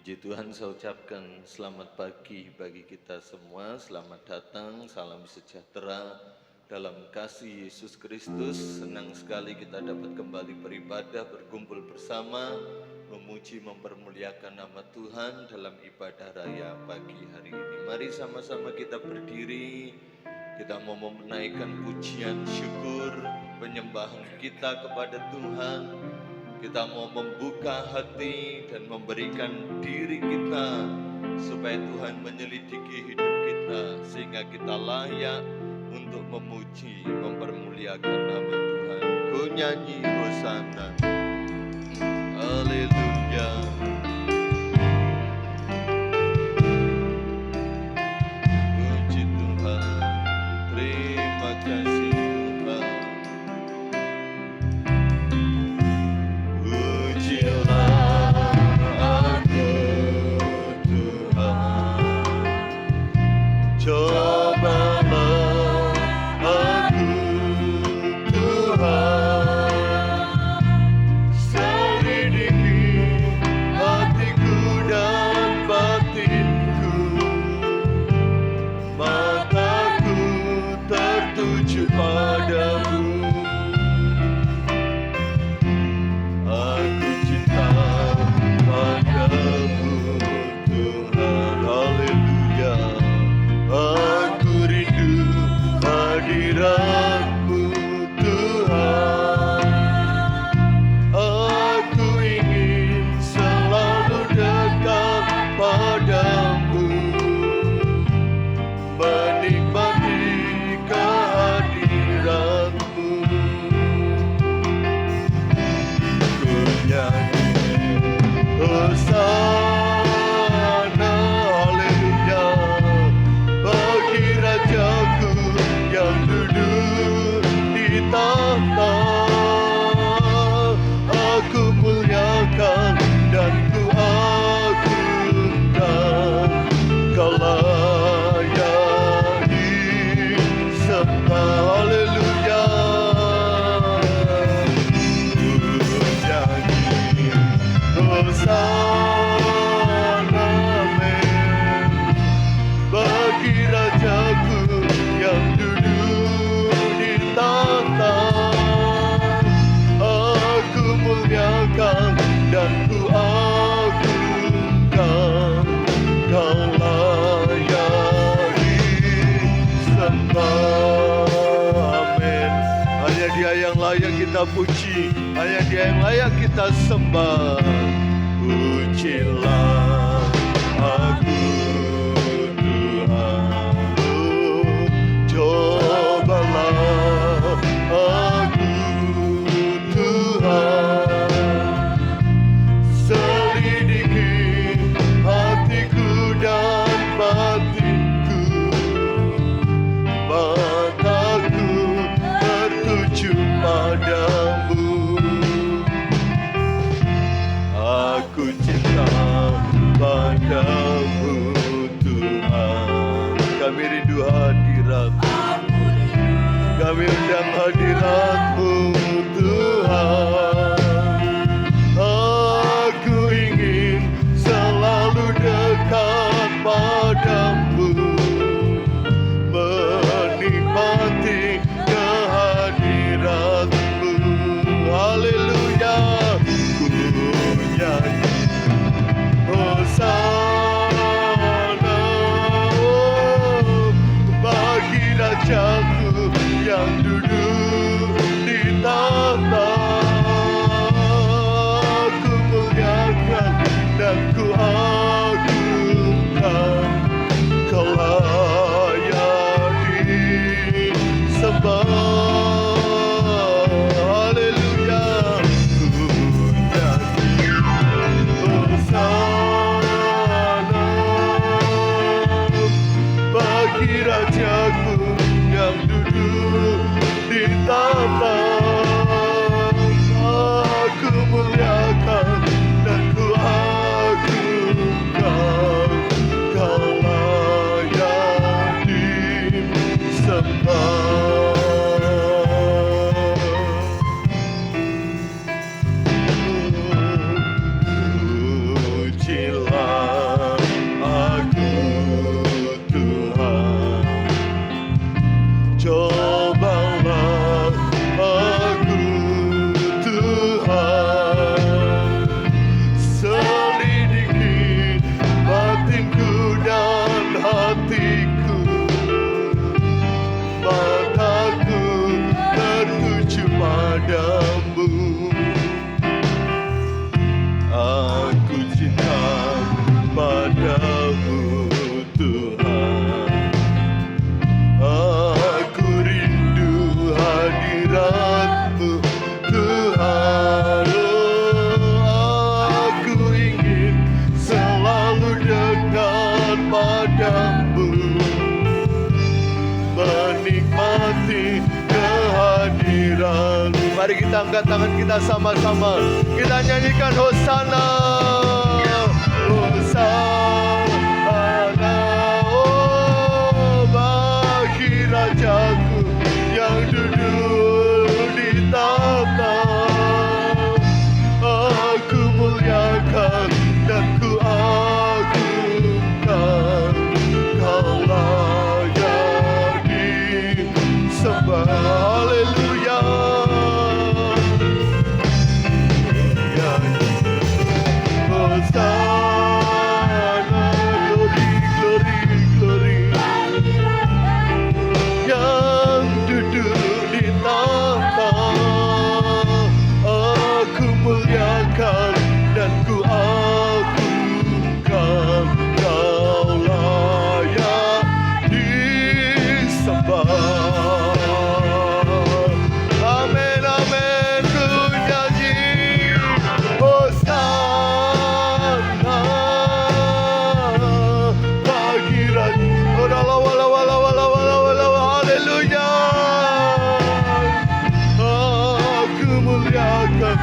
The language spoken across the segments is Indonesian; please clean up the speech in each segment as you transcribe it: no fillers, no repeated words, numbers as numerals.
Puji Tuhan, saya ucapkan selamat pagi bagi kita semua. Selamat datang, salam sejahtera dalam kasih Yesus Kristus. Senang sekali kita dapat kembali beribadah, berkumpul bersama, memuji, mempermuliakan nama Tuhan dalam ibadah raya pagi hari ini. Mari sama-sama kita berdiri. Kita mau menaikkan pujian syukur, penyembahan kita kepada Tuhan. Kita mau membuka hati dan memberikan diri kita supaya Tuhan menyelidiki hidup kita sehingga kita layak untuk memuji, mempermuliakan nama Tuhan. Ku nyanyi hosana, haleluya. Puji Tuhan, terima kasih. Puji, hanya Dia yang layak kita sembah. Pujilah aku Tuhan, cobalah aku Tuhan, selidiki hatiku dan batinku, mataku tertuju pada padamu Tuhan. Kami rindu hadirat-Mu, kami undang hadirat-Mu Tuhan. Aku ingin selalu dekat padamu, menikmati kehadirat-Mu. Haleluya. Ku nyanyi hosana, bagi Rajaku yang duduk di tahta. Ku muliakan dan ku agungkan, Kau layak disembah. Rajaku yang duduk di tahta, aku muliakan dan ku agungkan, Kau layak disembah. Pujilah nikmati kehadiran. Mari kita angkat tangan kita sama-sama. Kita nyanyikan Hosana, Hosana, oh bagi Rajaku yang duduk di tahta. Aku muliakan dan ku agungkan, Kau layak disembah. Haleluya. Hosana, glory, glory, glory. Yang duduk di tahta, aku muliakan dan ku agungkan, Kau layak disembah. Amin, amin, ku nyanyi Hosana bagi Raja. Haleluya. Aku muliakan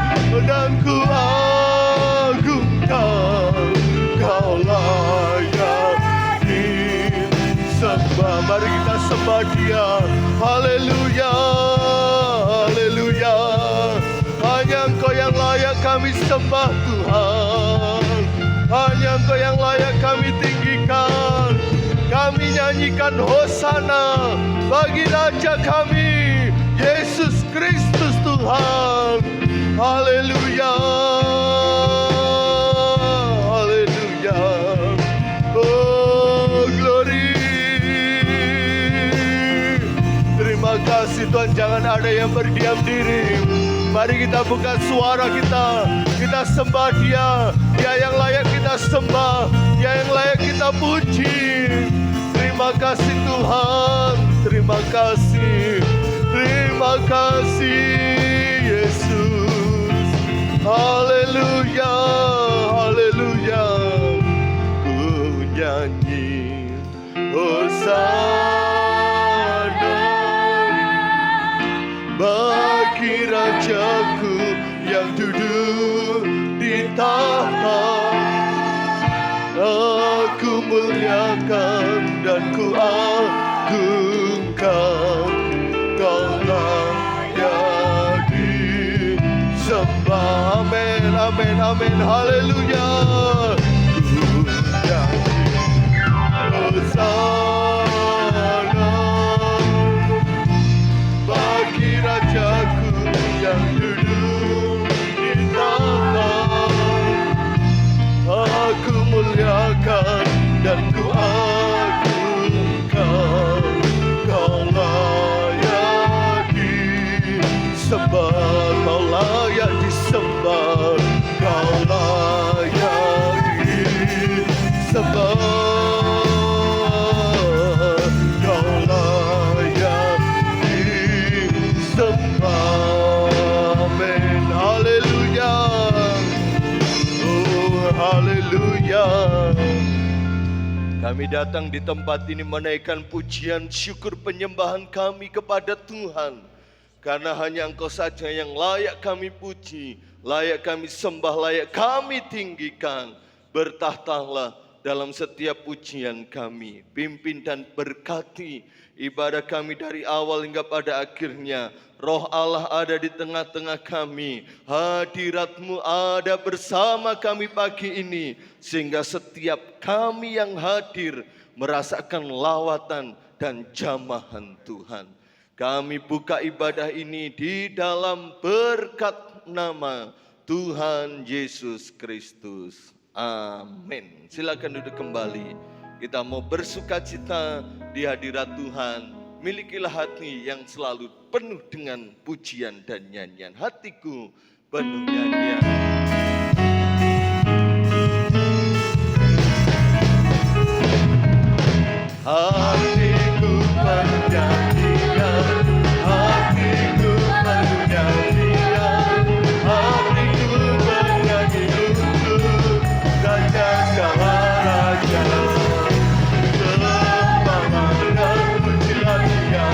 dan ku agungkan, Kau layak disembah. Mari kita sembah Dia. Haleluya, haleluya. Hanya Engkau yang layak kami sembah Tuhan. Hanya Engkau yang layak kami tinggikan. Kami nyanyikan Hosana bagi Raja kami, Yesus Kristus Tuhan. Haleluya, haleluya. Oh glory. Terima kasih Tuhan, jangan ada yang berdiam diri. Mari kita buka suara kita sembah Dia. Dia yang layak kita sembah, Dia yang layak kita puji. Terima kasih Tuhan, terima kasih Yesus. Haleluya, haleluya. Ku nyanyi Hosana bagi Rajaku yang duduk di tahta. Aku muliakan dan ku agungkan, Kau layak disembah. Amin, amin, amin. Haleluya. Ku nyanyi Hosana bagi Rajaku yang duduk di tahta. Aku muliakan dan ku agungkan, Kau layak disembah, Kau layak disembah, Kau layak disembah, Kau layak disembah. Amin, haleluya. Haleluya. Kami datang di tempat ini menaikkan pujian syukur penyembahan kami kepada Tuhan. Karena hanya Engkau saja yang layak kami puji, layak kami sembah, layak kami tinggikan. Bertahtalah dalam setiap pujian kami. Pimpin dan berkati ibadah kami dari awal hingga pada akhirnya. Roh Allah ada di tengah-tengah kami. Hadirat-Mu ada bersama kami pagi ini. Sehingga setiap kami yang hadir merasakan lawatan dan jamahan Tuhan. Kami buka ibadah ini di dalam berkat nama Tuhan Yesus Kristus. Amin. Silakan duduk kembali. Kita mau bersukacita di hadirat Tuhan. Milikilah hati yang selalu penuh dengan pujian dan nyanyian. Hatiku penuh nyanyian. Hatiku penuh nyanyian, hatiku penuh nyanyian, hatiku bernyanyi untuk Raja segala raja. Sembah dan pujian Dia,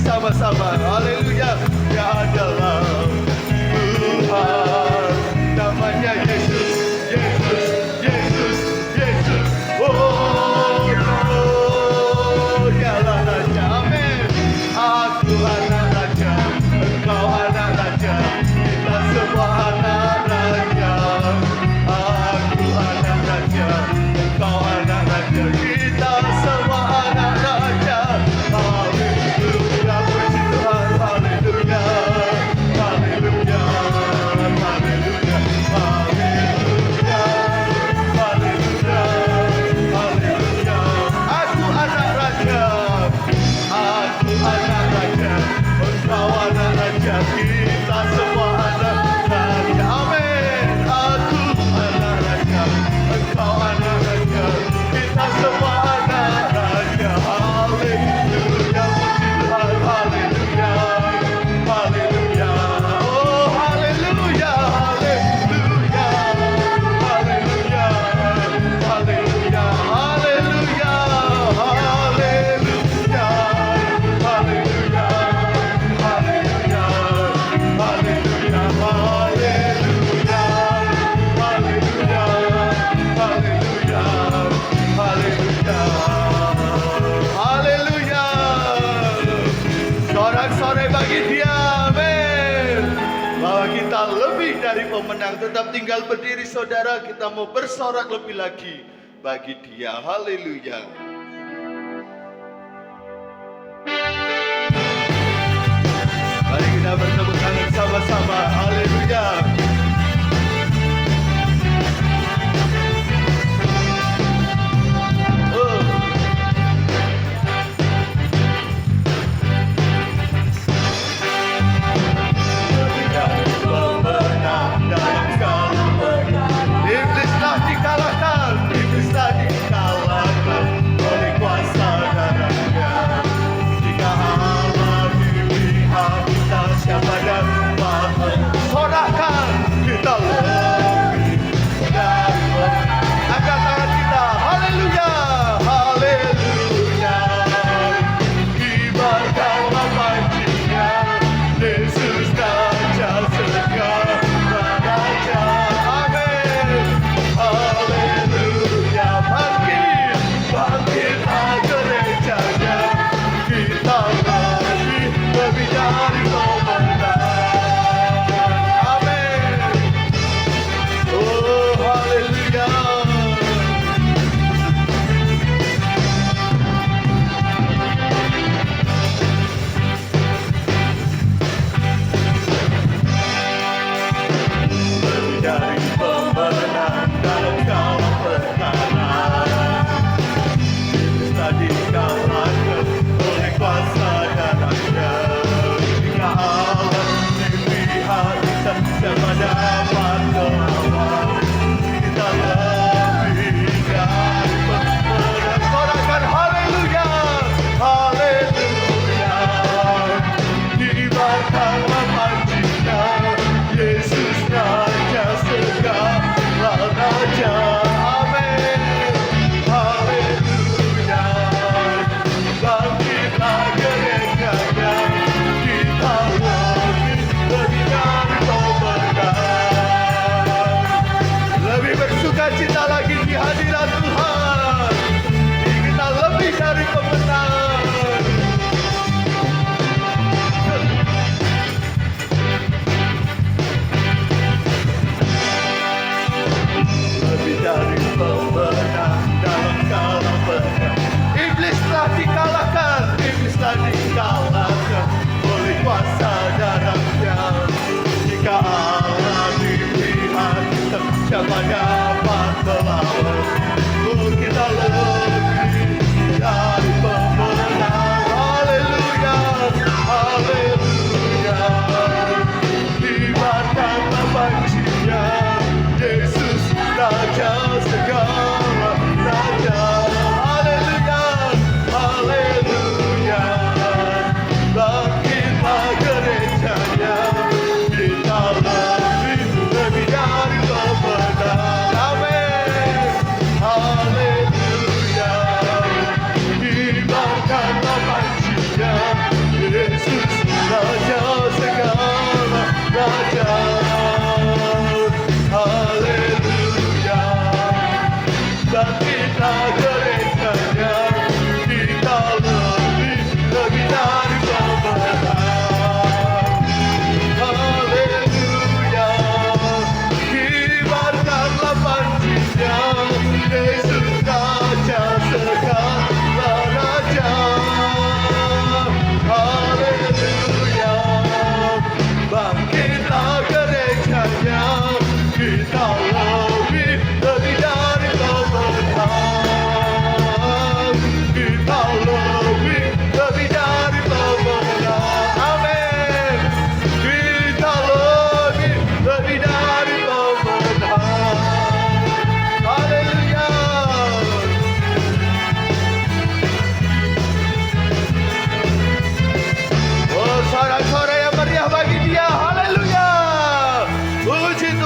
Sama-sama, haleluya, Dia adalah Tuhan, namanya Yesus, Yesus, Yesus, Yesus. Oh, Dialah Raja, amin. Aku anak Raja, engkau anak Raja, kita semua anak Raja. Aku anak Raja, engkau anak Raja, kita semua anak Raja. Pemenang, tetap tinggal berdiri saudara, kita mau bersorak lebih lagi bagi Dia. Haleluya. Mari kita bertepuk tangan sama-sama. Haleluya. Iblislah dikalahkan,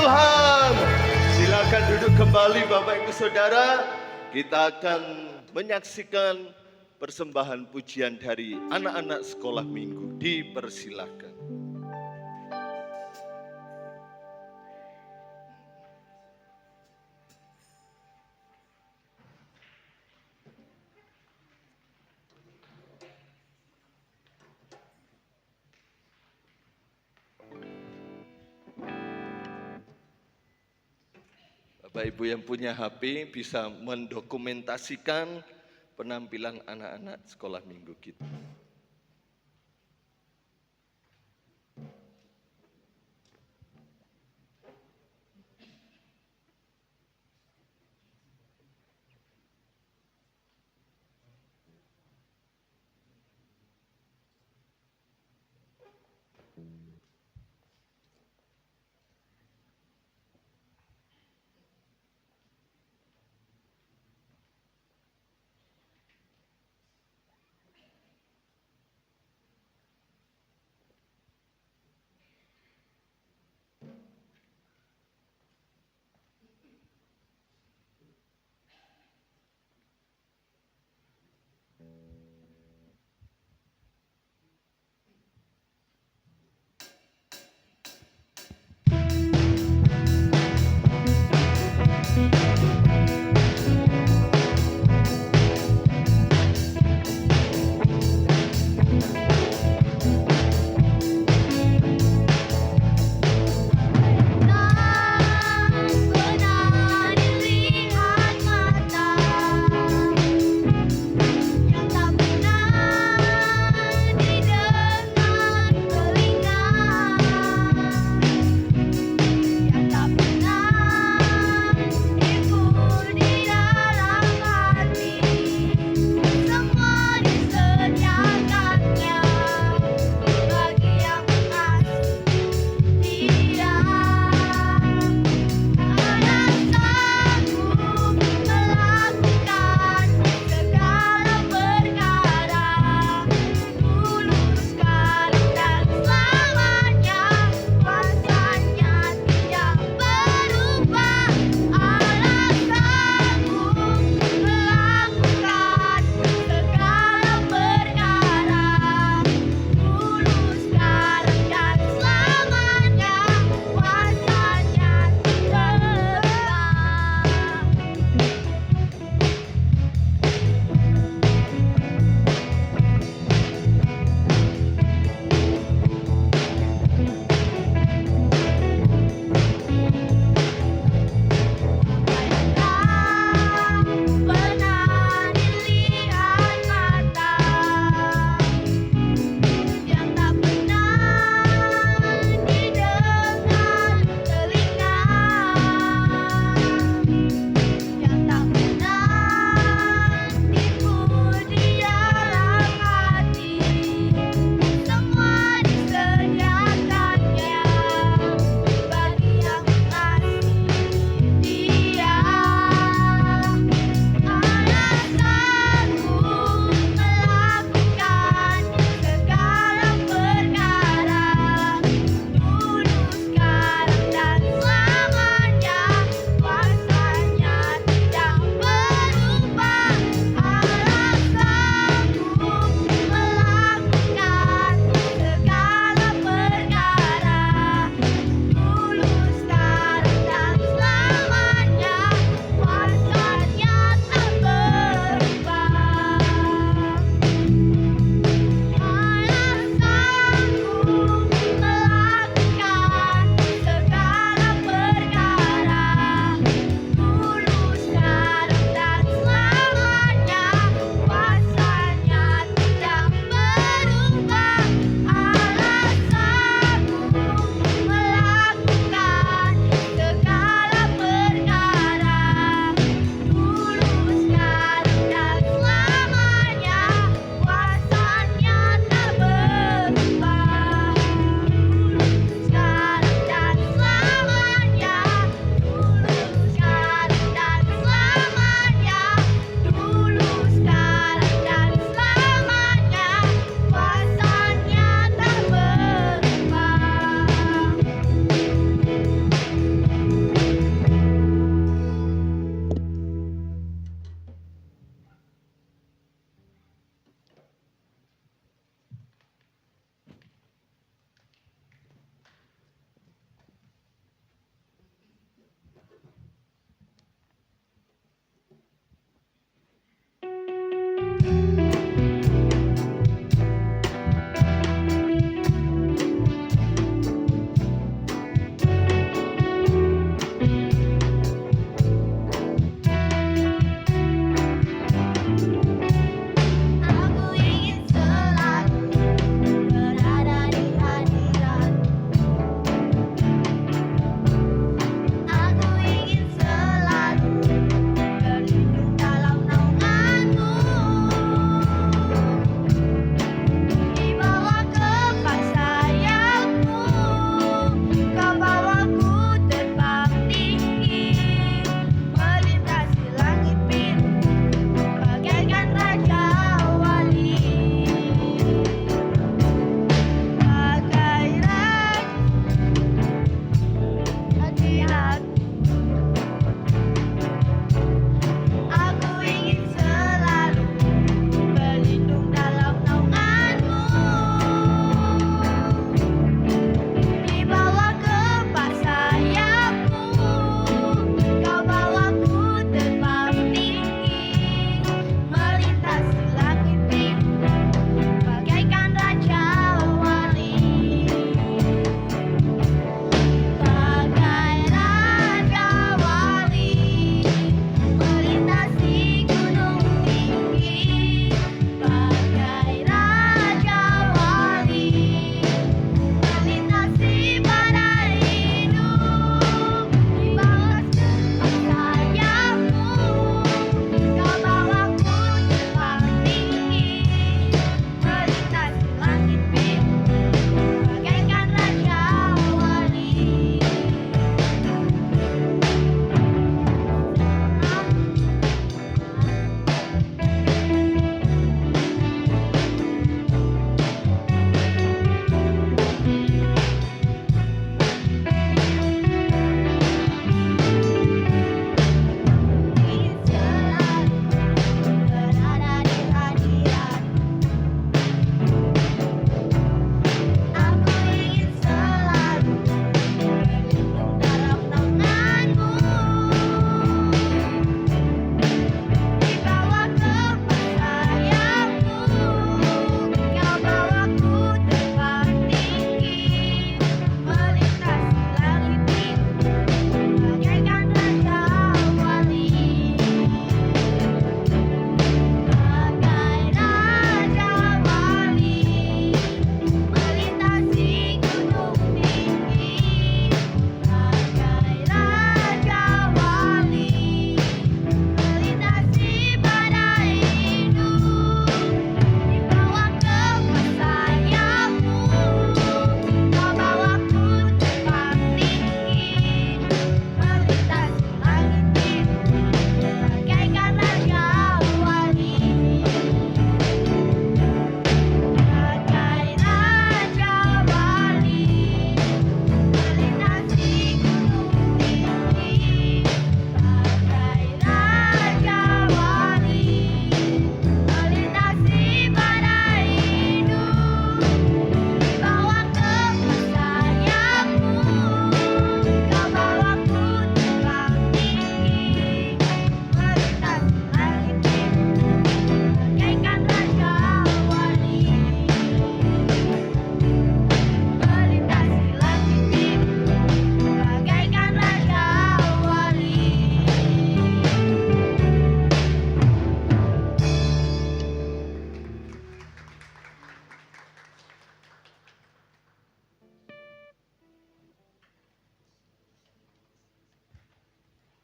Tuhan. Silakan duduk kembali Bapak Ibu Saudara. Kita akan menyaksikan persembahan pujian dari anak-anak sekolah minggu. Dipersilakan. Bapak Ibu yang punya HP bisa mendokumentasikan penampilan anak-anak sekolah minggu kita.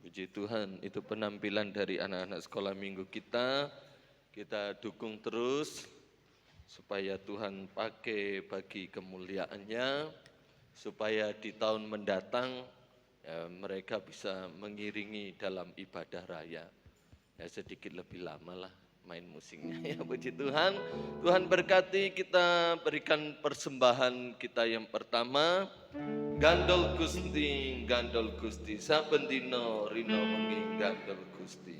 Puji Tuhan, itu penampilan dari anak-anak sekolah minggu kita. Kita dukung terus supaya Tuhan pakai bagi kemuliaan-Nya, supaya di tahun mendatang ya, mereka bisa mengiringi dalam ibadah raya. Ya sedikit lebih lama lah main musiknya ya, puji Tuhan. Tuhan berkati, kita berikan persembahan kita yang pertama. Gandol Gusti, saben dina rina wengi gandol Gusti.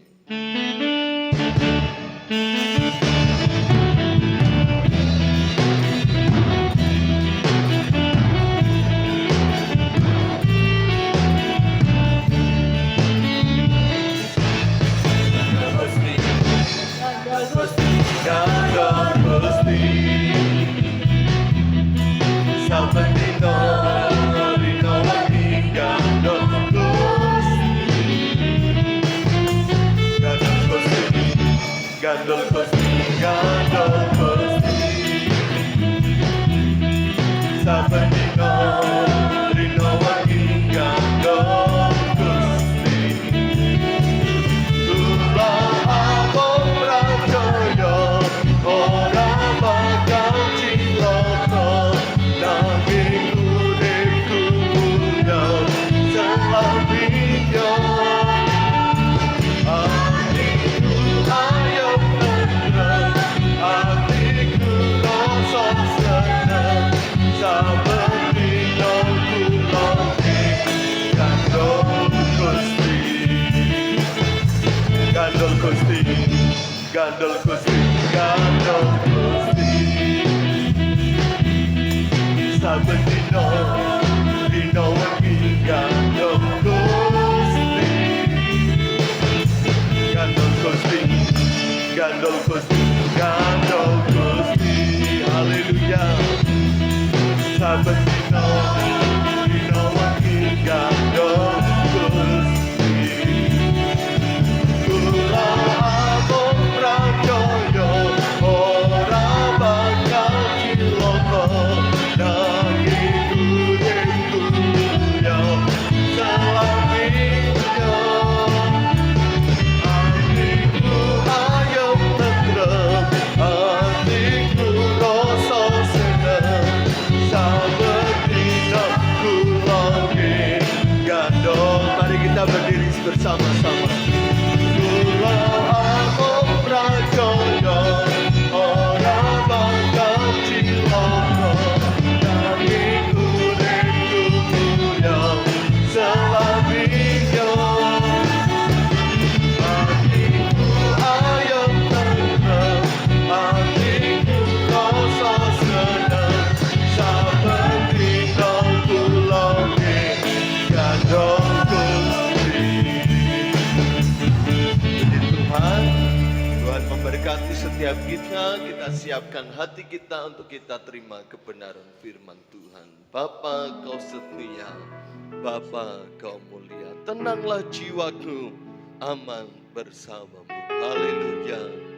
Gandol Gusti, saben dina rina wengi gandol Gusti. Kula amung pracaya ora bakal cilaka, nanging uripku punya selambingnya. Gandol Gusti, saben dina rina wengi gandol Gusti. Gandol Gusti, haleluya. Saben dina rina wengi gandol Gusti. Kula amung pracaya ora bakal cilaka, nanging uripku ya selambingnya. Hatiku ayem tentrem, hatiku rasa seneng, saben dina kula gandol. Mari kita berdiri bersama-sama. Kula amung pracaya ora bakal cilaka, nanging uripku ya selambingnya. Hatiku ayem tentrem, hatiku rasa seneng, saben dina kula gandol Gusti. Tuhan memberkati setiap kita siapkan hati kita untuk kita terima kebenaran firman Tuhan. Bapa, Kau setia, Bapa, Kau mulia, tenanglah jiwaku, aman bersamamu. Haleluya.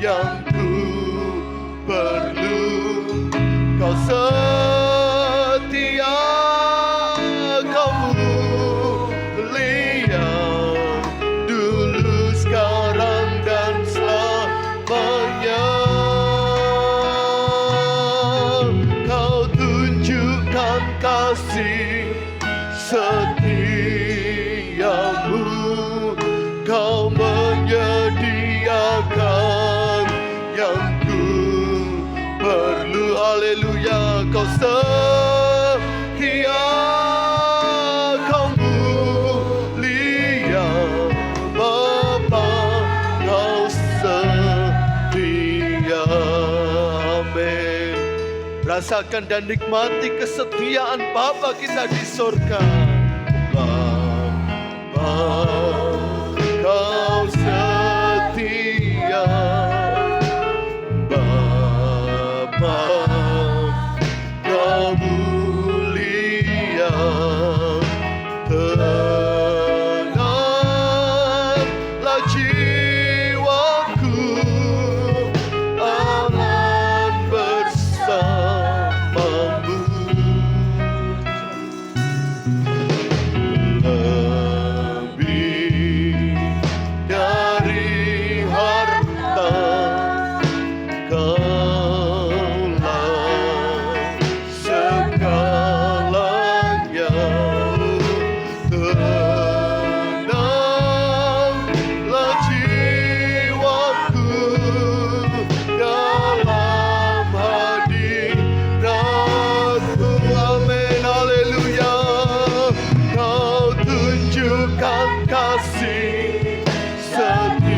yang ku Kau setia, Kau mulia, dulu, sekarang, dan selamanya. Kau tunjukkan kasih setiamu, Kau menyediakan yang ku perlu. Haleluya. Kau setia, Kau mulia, Bapa, Kau setia. Amin. Rasakan dan nikmati kesetiaan Bapa kita di surga. Bapa, Kau setia. Bapa, Kau mulia. Tenanglah jiwaku, aman bersamamu. Lebih dari harta, Kaulah segalanya. Tenanglah jiwaku dalam hadirat-Mu. Amin. Haleluya. Kau tunjukkan kasih setiamu,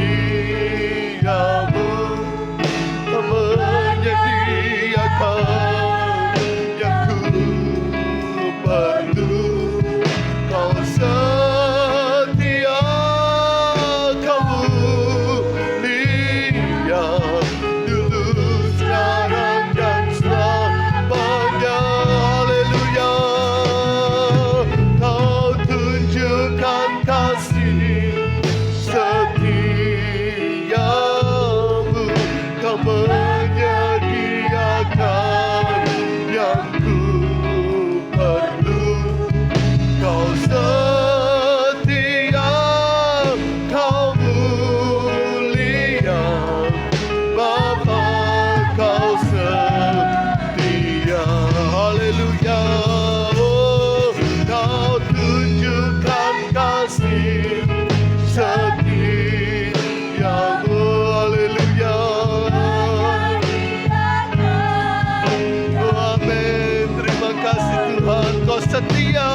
Kau menyediakan yang ku perlu. Kau setia, Kau mulia, dulu, sekarang, dan selamanya. Haleluya. Kau tunjukkan kasih setiamu, Kau menyediakan yang ku perlu. Kau setia, Kau mulia, Bapa, Kau setia. Haleluya. Oh, Kau tunjukkan kasih setiamu. Haleluya. Oh, amin. Terima kasih Tuhan, Kau setia.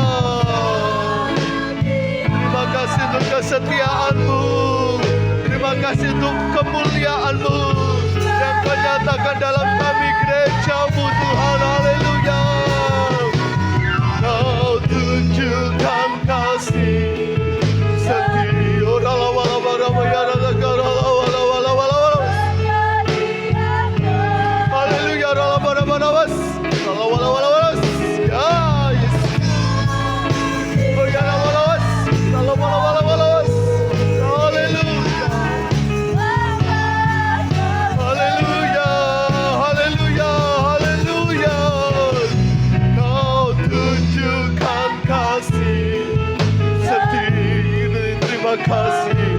Terima kasih untuk kesetiaan-Mu. Terima kasih untuk kemuliaan-Mu yang Kau nyatakan dalam kami gereja-Mu, Tuhan. Haleluya. Kau tunjukkan kasih setia. Haleluya. Ya, Yesus. Oh, ya, haleluya. Haleluya. Haleluya. Haleluya. Kau tunjukkan kasih setia. Terima kasih.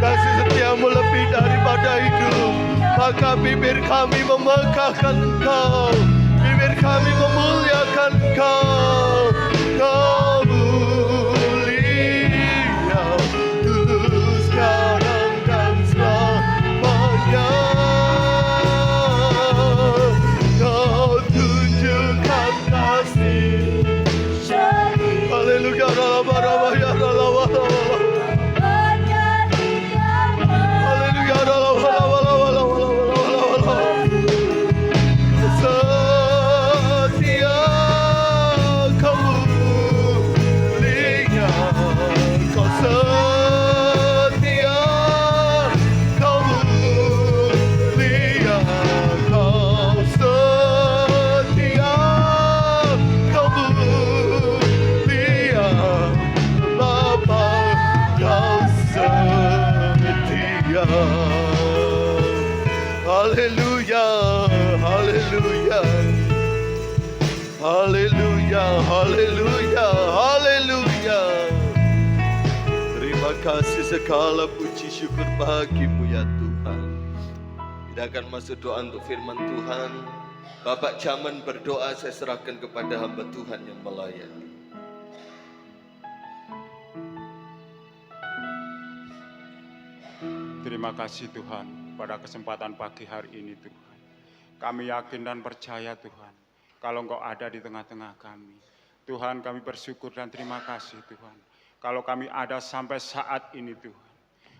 Kasih setiamu lebih daripada hidup. Maka bibir kami memegahkan Engkau, bibir kami memuliakan Engkau. Kau mulia, dulu, sekarang, dan selamanya. Kau tunjukkan kasih. Haleluya. Setia, Kau mulia, Kau setia, Kau mulia, Kau setia, Kau mulia, Bapa, Kau setia. Haleluya. Haleluya. Haleluya, haleluya, haleluya. Terima kasih, segala puji syukur bagimu ya Tuhan. Kita akan masuk doa untuk firman Tuhan. Bapak zaman berdoa saya serahkan kepada hamba Tuhan yang melayani. Terima kasih Tuhan pada kesempatan pagi hari ini Tuhan. Kami yakin dan percaya Tuhan, kalau Engkau ada di tengah-tengah kami. Tuhan, kami bersyukur dan terima kasih Tuhan. Kalau kami ada sampai saat ini Tuhan.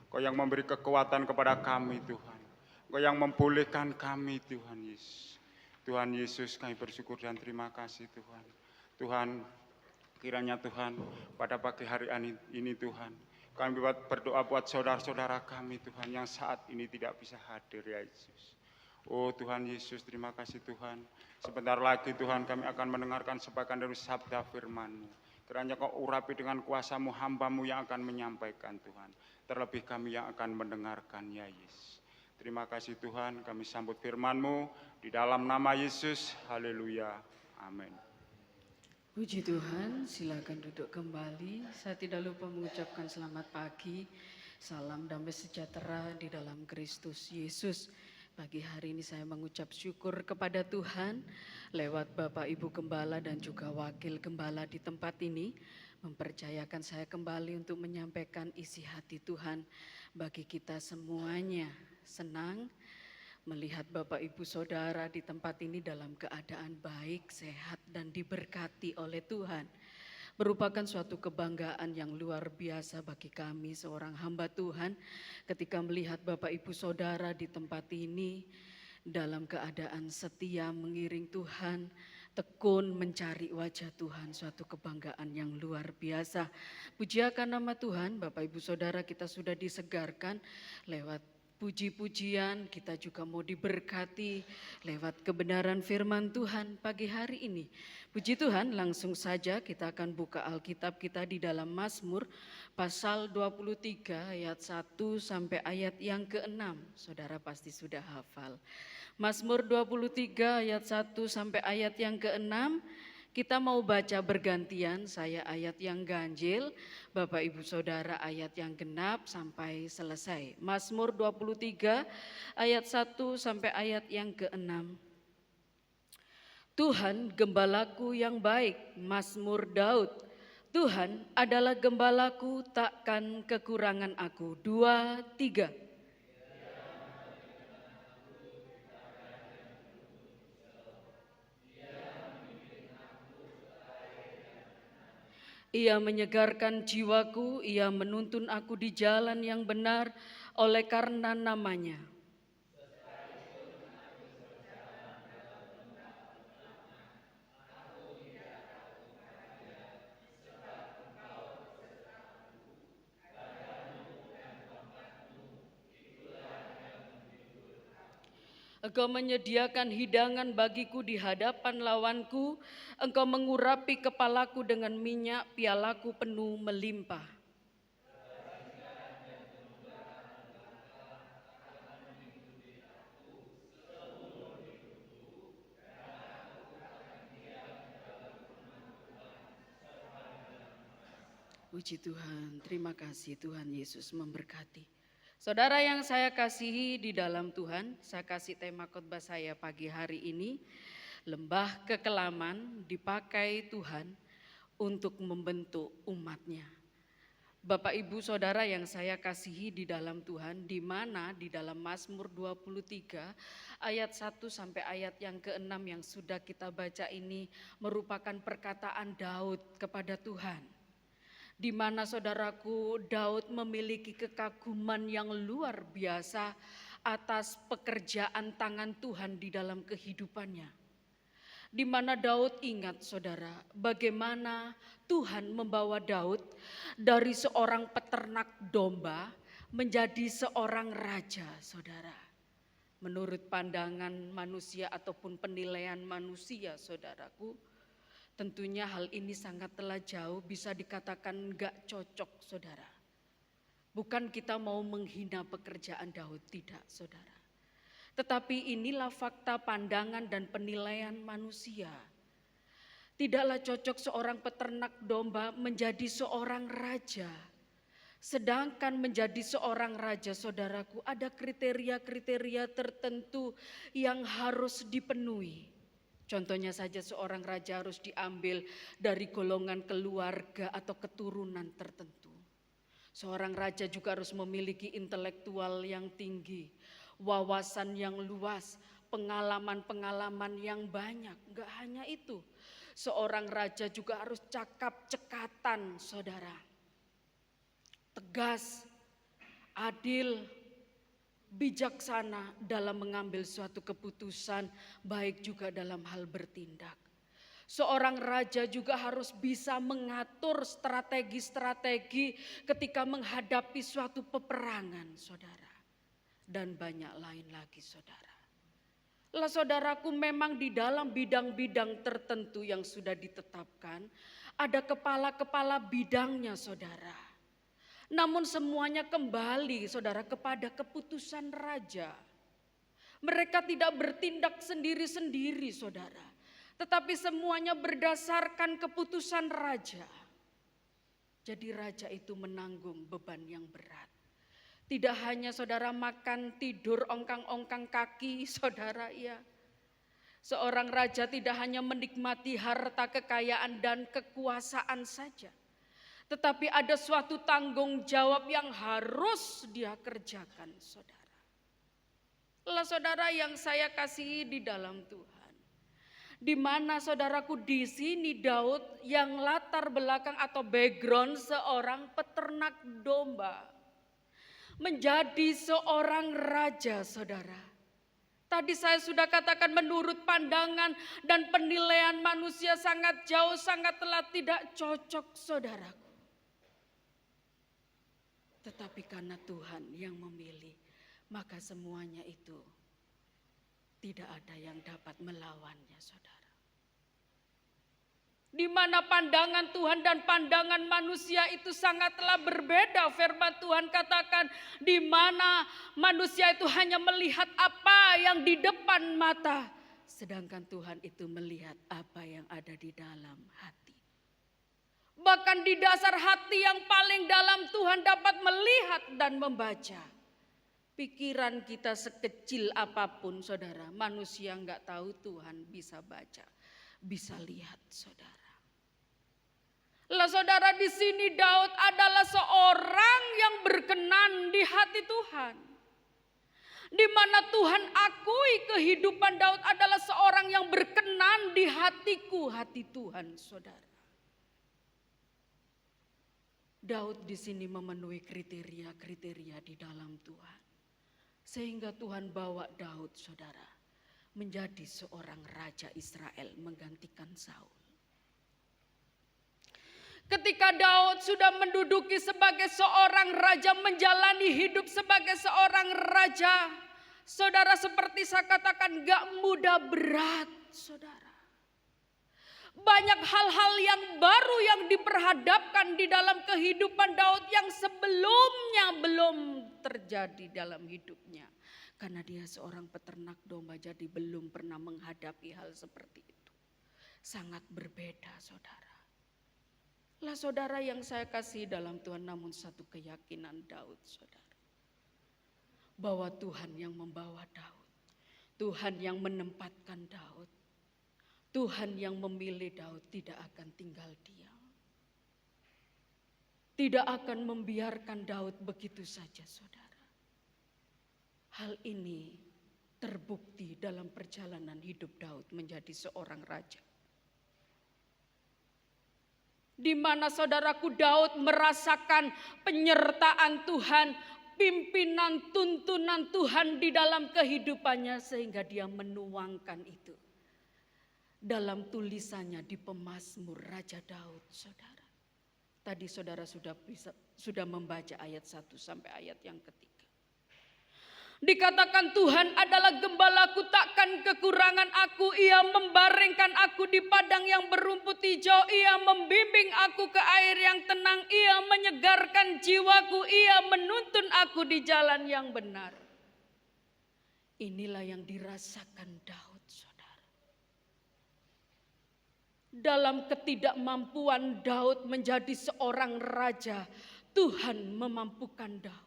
Engkau yang memberi kekuatan kepada kami Tuhan. Engkau yang membolehkan kami Tuhan Yesus. Tuhan Yesus, kami bersyukur dan terima kasih Tuhan. Tuhan, kiranya Tuhan pada pagi hari ini Tuhan, kami berdoa buat saudara-saudara kami Tuhan yang saat ini tidak bisa hadir ya Yesus. Oh Tuhan Yesus, terima kasih Tuhan. Sebentar lagi Tuhan kami akan mendengarkan sebagian dari sabda firman-Mu. Kiranya Kau urapi dengan kuasa-Mu hamba-Mu yang akan menyampaikan Tuhan. Terlebih kami yang akan mendengarkan ya Yesus. Terima kasih Tuhan, kami sambut firman-Mu di dalam nama Yesus. Haleluya. Amin. Puji Tuhan, silakan duduk kembali. Saya tidak lupa mengucapkan selamat pagi, salam damai sejahtera di dalam Kristus Yesus. Pagi hari ini saya mengucap syukur kepada Tuhan lewat Bapak Ibu Gembala dan juga Wakil Gembala di tempat ini, mempercayakan saya kembali untuk menyampaikan isi hati Tuhan bagi kita semuanya. Senang melihat Bapak Ibu Saudara di tempat ini dalam keadaan baik, sehat dan diberkati oleh Tuhan. Merupakan suatu kebanggaan yang luar biasa bagi kami seorang hamba Tuhan ketika melihat Bapak Ibu Saudara di tempat ini dalam keadaan setia mengiring Tuhan, tekun mencari wajah Tuhan, suatu kebanggaan yang luar biasa. Puji akan nama Tuhan, Bapak Ibu Saudara, kita sudah disegarkan lewat puji-pujian, kita juga mau diberkati lewat kebenaran firman Tuhan pagi hari ini. Puji Tuhan, langsung saja kita akan buka Alkitab kita di dalam Mazmur pasal 23 ayat 1 sampai ayat yang ke-6. Saudara pasti sudah hafal. Mazmur 23 ayat 1 sampai ayat yang ke-6. Kita mau baca bergantian, saya ayat yang ganjil, Bapak Ibu Saudara ayat yang genap sampai selesai. Mazmur 23 ayat 1 sampai ayat yang ke-6. Tuhan gembalaku yang baik, Mazmur Daud. Tuhan adalah gembalaku, takkan kekurangan aku. 2, 3. Ia menyegarkan jiwaku, ia menuntun aku di jalan yang benar oleh karena namanya. Engkau menyediakan hidangan bagiku di hadapan lawanku, Engkau mengurapi kepalaku dengan minyak, pialaku penuh melimpah. Puji Tuhan, terima kasih Tuhan Yesus memberkati. Saudara yang saya kasihi di dalam Tuhan, saya kasih tema khotbah saya pagi hari ini, lembah kekelaman dipakai Tuhan untuk membentuk umatnya. Bapak Ibu Saudara yang saya kasihi di dalam Tuhan, di mana di dalam Mazmur 23 ayat 1 sampai ayat yang ke-6 yang sudah kita baca ini merupakan perkataan Daud kepada Tuhan. Di mana saudaraku, Daud memiliki kekaguman yang luar biasa atas pekerjaan tangan Tuhan di dalam kehidupannya. Di mana Daud ingat saudara, bagaimana Tuhan membawa Daud dari seorang peternak domba menjadi seorang raja saudara. Menurut pandangan manusia ataupun penilaian manusia saudaraku, tentunya hal ini sangat telah jauh, bisa dikatakan gak cocok saudara. Bukan kita mau menghina pekerjaan Daud, tidak saudara. Tetapi inilah fakta pandangan dan penilaian manusia. Tidaklah cocok seorang peternak domba menjadi seorang raja. Sedangkan menjadi seorang raja, saudaraku, ada kriteria-kriteria tertentu yang harus dipenuhi. Contohnya saja seorang raja harus diambil dari golongan keluarga atau keturunan tertentu. Seorang raja juga harus memiliki intelektual yang tinggi, wawasan yang luas, pengalaman-pengalaman yang banyak. Enggak hanya itu, seorang raja juga harus cakap cekatan, saudara. Tegas, adil, bijaksana dalam mengambil suatu keputusan, baik juga dalam hal bertindak. Seorang raja juga harus bisa mengatur strategi-strategi ketika menghadapi suatu peperangan, saudara. Dan banyak lain lagi, saudara. Lah saudaraku, memang di dalam bidang-bidang tertentu yang sudah ditetapkan, ada kepala-kepala bidangnya, saudara. Namun semuanya kembali, saudara, kepada keputusan raja. Mereka tidak bertindak sendiri-sendiri, saudara. Tetapi semuanya berdasarkan keputusan raja. Jadi raja itu menanggung beban yang berat. Tidak hanya saudara makan, tidur, ongkang-ongkang kaki, saudara, ya. Seorang raja tidak hanya menikmati harta, kekayaan, dan kekuasaan saja. Tetapi ada suatu tanggung jawab yang harus dia kerjakan, saudara. Lah saudara yang saya kasihi di dalam Tuhan. Di mana saudaraku, di sini Daud yang latar belakang atau background seorang peternak domba menjadi seorang raja, saudara. Tadi saya sudah katakan menurut pandangan dan penilaian manusia sangat jauh, sangatlah tidak cocok, saudaraku. Tetapi karena Tuhan yang memilih, maka semuanya itu tidak ada yang dapat melawannya, saudara. Di mana pandangan Tuhan dan pandangan manusia itu sangatlah berbeda. Firman Tuhan katakan, di mana manusia itu hanya melihat apa yang di depan mata, sedangkan Tuhan itu melihat apa yang ada di dalam hati. Bahkan di dasar hati yang paling dalam Tuhan dapat melihat dan membaca. Pikiran kita sekecil apapun, saudara, manusia enggak tahu, Tuhan bisa baca, bisa lihat, saudara. Lah saudara, di sini Daud adalah seorang yang berkenan di hati Tuhan. Di mana Tuhan akui kehidupan Daud adalah seorang yang berkenan di hatiku, hati Tuhan, saudara. Daud di sini memenuhi kriteria-kriteria di dalam Tuhan. Sehingga Tuhan bawa Daud, saudara, menjadi seorang raja Israel menggantikan Saul. Ketika Daud sudah menduduki sebagai seorang raja, menjalani hidup sebagai seorang raja, saudara, seperti saya katakan, gak mudah, berat, saudara. Banyak hal-hal yang baru yang diperhadapkan di dalam kehidupan Daud yang sebelumnya belum terjadi dalam hidupnya. Karena dia seorang peternak domba, jadi belum pernah menghadapi hal seperti itu. Sangat berbeda, saudara. Lah saudara yang saya kasih dalam Tuhan, namun satu keyakinan Daud, saudara. Bahwa Tuhan yang membawa Daud. Tuhan yang menempatkan Daud. Tuhan yang memilih Daud tidak akan tinggal diam. Tidak akan membiarkan Daud begitu saja, saudara. Hal ini terbukti dalam perjalanan hidup Daud menjadi seorang raja. Di mana saudaraku, Daud merasakan penyertaan Tuhan, pimpinan tuntunan Tuhan di dalam kehidupannya, sehingga dia menuangkan itu dalam tulisannya di Pemazmur Raja Daud, saudara. Tadi saudara sudah membaca ayat 1 sampai ayat yang ketiga. Dikatakan Tuhan adalah gembalaku, takkan kekurangan aku. Ia membaringkan aku di padang yang berumput hijau. Ia membimbing aku ke air yang tenang. Ia menyegarkan jiwaku. Ia menuntun aku di jalan yang benar. Inilah yang dirasakan Daud, saudara. dalam ketidakmampuan Daud menjadi seorang raja, Tuhan memampukan Daud.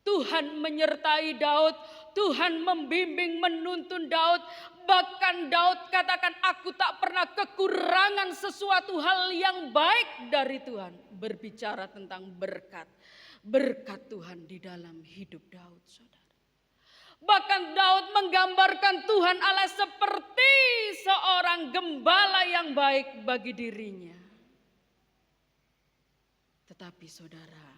Tuhan menyertai Daud, Tuhan membimbing menuntun Daud. Bahkan Daud katakan, aku tak pernah kekurangan sesuatu hal yang baik dari Tuhan. Berbicara tentang berkat. Berkat Tuhan di dalam hidup Daud, saudara. Bahkan Daud menggambarkan Tuhan Allah seperti seorang gembala yang baik bagi dirinya. Tetapi saudara,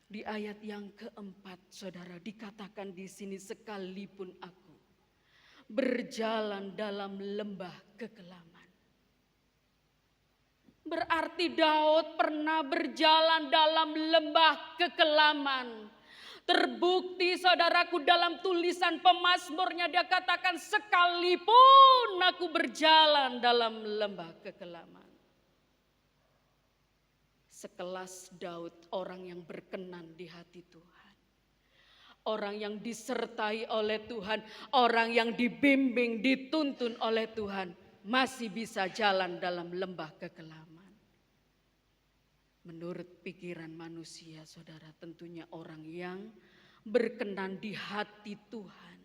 di ayat yang keempat, saudara, dikatakan di sini, sekalipun aku berjalan dalam lembah kekelaman. Berarti Daud pernah berjalan dalam lembah kekelaman. Terbukti saudaraku dalam tulisan pemazmurnya, dia katakan, sekalipun aku berjalan dalam lembah kekelaman. Sekelas Daud, orang yang berkenan di hati Tuhan. Orang yang disertai oleh Tuhan, orang yang dibimbing, dituntun oleh Tuhan, masih bisa jalan dalam lembah kekelaman. Menurut pikiran manusia, saudara, tentunya orang yang berkenan di hati Tuhan,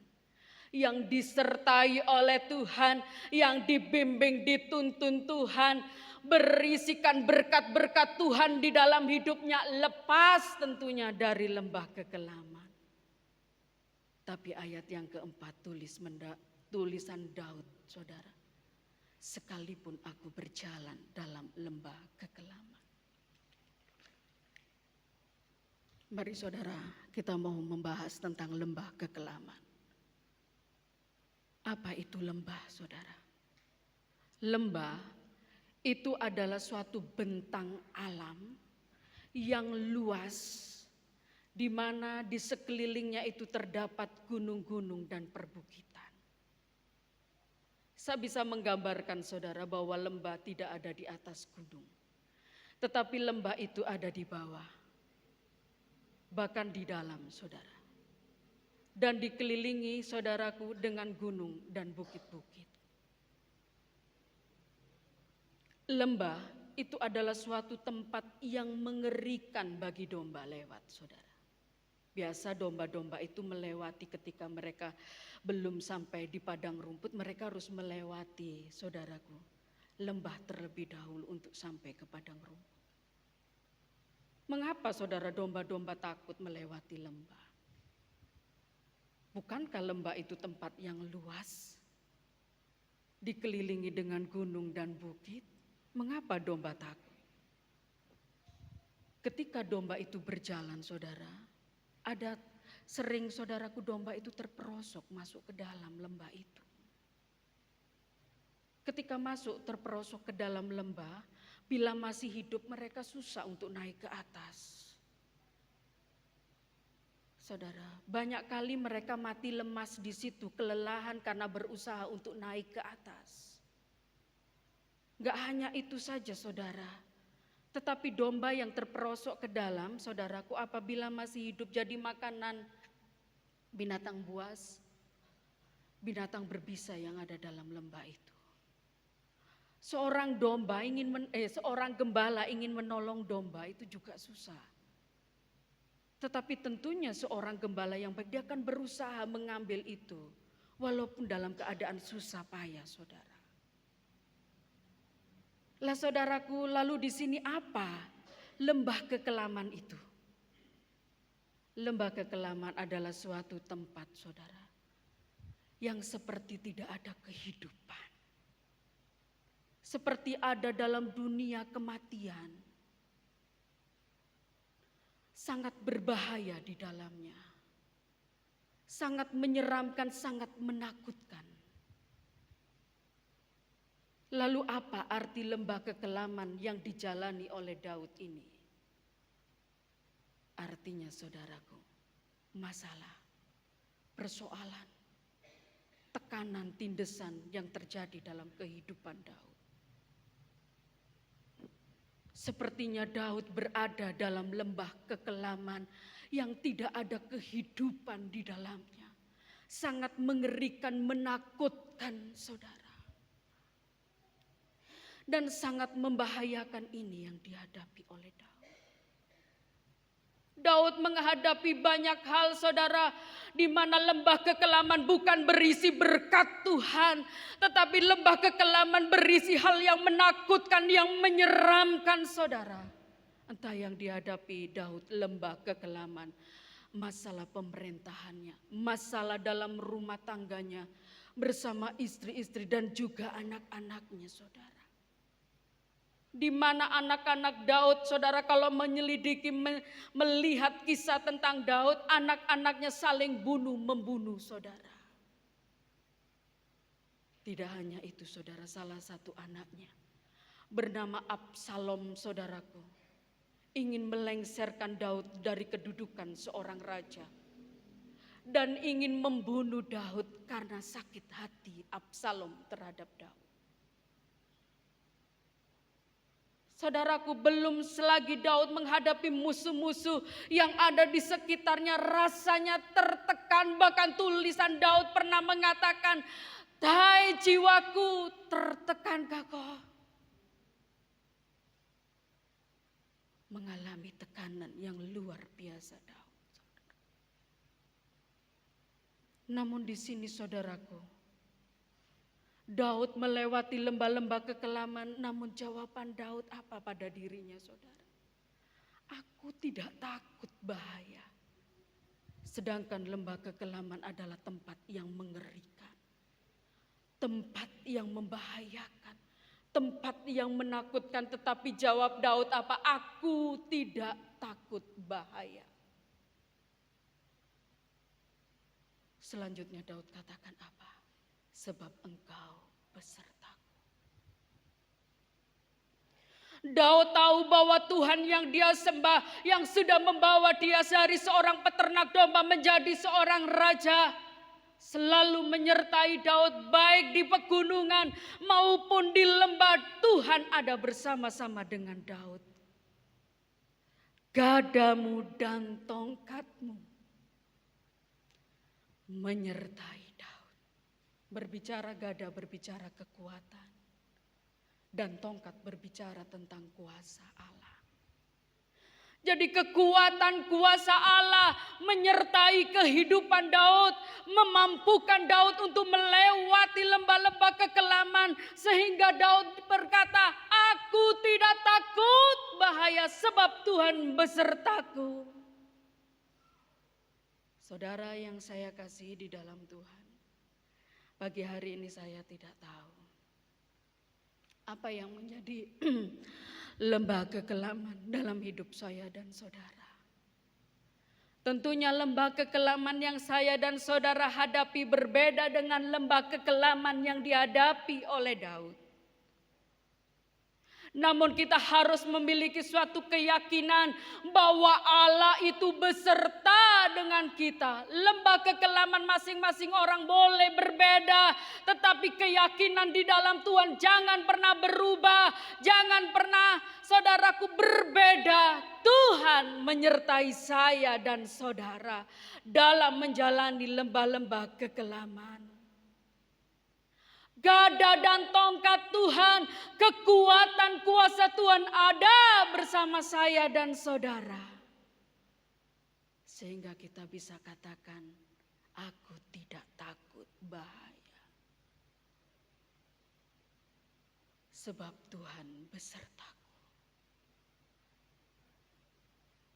yang disertai oleh Tuhan, yang dibimbing, dituntun Tuhan, berisikan berkat-berkat Tuhan di dalam hidupnya, lepas tentunya dari lembah kekelaman. Tapi ayat yang keempat, tulisan Daud, saudara, sekalipun aku berjalan dalam lembah kekelaman. Mari saudara, kita mau membahas tentang lembah kekelaman. Apa itu lembah, saudara? Lembah itu adalah suatu bentang alam yang luas, di mana di sekelilingnya itu terdapat gunung-gunung dan perbukitan. Saya bisa menggambarkan saudara bahwa lembah tidak ada di atas gunung, tetapi lembah itu ada di bawah, bahkan di dalam, saudara. Dan dikelilingi, saudaraku, dengan gunung dan bukit-bukit. Lembah itu adalah suatu tempat yang mengerikan bagi domba lewat, saudara. Biasa domba-domba itu melewati ketika mereka belum sampai di padang rumput, mereka harus melewati, saudaraku, lembah terlebih dahulu untuk sampai ke padang rumput. Mengapa saudara domba-domba takut melewati lembah? Bukankah lembah itu tempat yang luas, dikelilingi dengan gunung dan bukit? Mengapa domba takut? Ketika domba itu berjalan, saudara, ada sering saudaraku domba itu terperosok masuk ke dalam lembah itu. Ketika masuk terperosok ke dalam lembah, bila masih hidup mereka susah untuk naik ke atas. Saudara, banyak kali mereka mati lemas di situ, kelelahan karena berusaha untuk naik ke atas. Gak hanya itu saja, saudara, tetapi domba yang terperosok ke dalam, saudaraku, apabila masih hidup jadi makanan binatang buas, binatang berbisa yang ada dalam lembah itu. Seorang gembala ingin menolong domba itu juga susah. Tetapi tentunya seorang gembala yang baik, dia akan berusaha mengambil itu, walaupun dalam keadaan susah payah, saudara. Lah saudaraku, lalu di sini apa lembah kekelaman itu? Lembah kekelaman adalah suatu tempat, saudara, yang seperti tidak ada kehidupan. Seperti ada dalam dunia kematian. Sangat berbahaya di dalamnya. Sangat menyeramkan, sangat menakutkan. Lalu apa arti lembah kekelaman yang dijalani oleh Daud ini? Artinya, saudaraku, masalah, persoalan, tekanan, tindesan yang terjadi dalam kehidupan Daud. Sepertinya Daud berada dalam lembah kekelaman yang tidak ada kehidupan di dalamnya. Sangat mengerikan, menakutkan, saudara. Dan sangat membahayakan ini yang dihadapi oleh Daud. Daud menghadapi banyak hal saudara, di mana lembah kekelaman bukan berisi berkat Tuhan, tetapi lembah kekelaman berisi hal yang menakutkan, yang menyeramkan saudara. Entah yang dihadapi Daud, lembah kekelaman, masalah pemerintahannya, masalah dalam rumah tangganya, bersama istri-istri dan juga anak-anaknya saudara. Di mana anak-anak Daud, saudara, kalau menyelidiki, melihat kisah tentang Daud, anak-anaknya saling membunuh saudara. Tidak hanya itu saudara, salah satu anaknya bernama Absalom saudaraku, ingin melengsarkan Daud dari kedudukan seorang raja. Dan ingin membunuh Daud karena sakit hati Absalom terhadap Daud. Saudaraku, belum selagi Daud menghadapi musuh-musuh yang ada di sekitarnya, rasanya tertekan. Bahkan tulisan Daud pernah mengatakan, "Hai jiwaku, tertekankah kau?" Mengalami tekanan yang luar biasa Daud. Namun di sini saudaraku, Daud melewati lembah-lembah kekelaman, namun jawaban Daud apa pada dirinya saudara? Aku tidak takut bahaya. Sedangkan lembah kekelaman adalah tempat yang mengerikan. Tempat yang membahayakan. Tempat yang menakutkan, tetapi jawab Daud apa? Aku tidak takut bahaya. Selanjutnya Daud katakan apa? Sebab engkau besertaku. Daud tahu bahwa Tuhan yang dia sembah, yang sudah membawa dia dari seorang peternak domba menjadi seorang raja, selalu menyertai Daud baik di pegunungan maupun di lembah. Tuhan ada bersama-sama dengan Daud. Gadamu dan tongkatmu menyertai. Berbicara gada, berbicara kekuatan. Dan tongkat berbicara tentang kuasa Allah. Jadi kekuatan kuasa Allah menyertai kehidupan Daud. Memampukan Daud untuk melewati lembah-lembah kekelaman. Sehingga Daud berkata, aku tidak takut bahaya sebab Tuhan besertaku. Saudara yang saya kasihi di dalam Tuhan. Pagi hari ini saya tidak tahu apa yang menjadi lembah kekelaman dalam hidup saya dan saudara. Tentunya lembah kekelaman yang saya dan saudara hadapi berbeda dengan lembah kekelaman yang dihadapi oleh Daud. Namun kita harus memiliki suatu keyakinan bahwa Allah itu beserta dengan kita. Lembah kekelaman masing-masing orang boleh berbeda, tetapi keyakinan di dalam Tuhan jangan pernah berubah, jangan pernah saudaraku berbeda. Tuhan menyertai saya dan saudara dalam menjalani lembah-lembah kekelaman. Gada dan tongkat Tuhan, kekuatan kuasa Tuhan ada bersama saya dan saudara. Sehingga kita bisa katakan, aku tidak takut bahaya. Sebab Tuhan besertaku.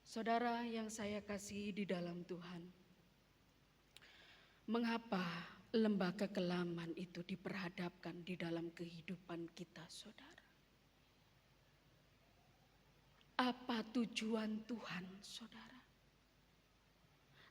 Saudara yang saya kasihi di dalam Tuhan, mengapa lembah kekelaman itu diperhadapkan di dalam kehidupan kita, saudara? Apa tujuan Tuhan, saudara?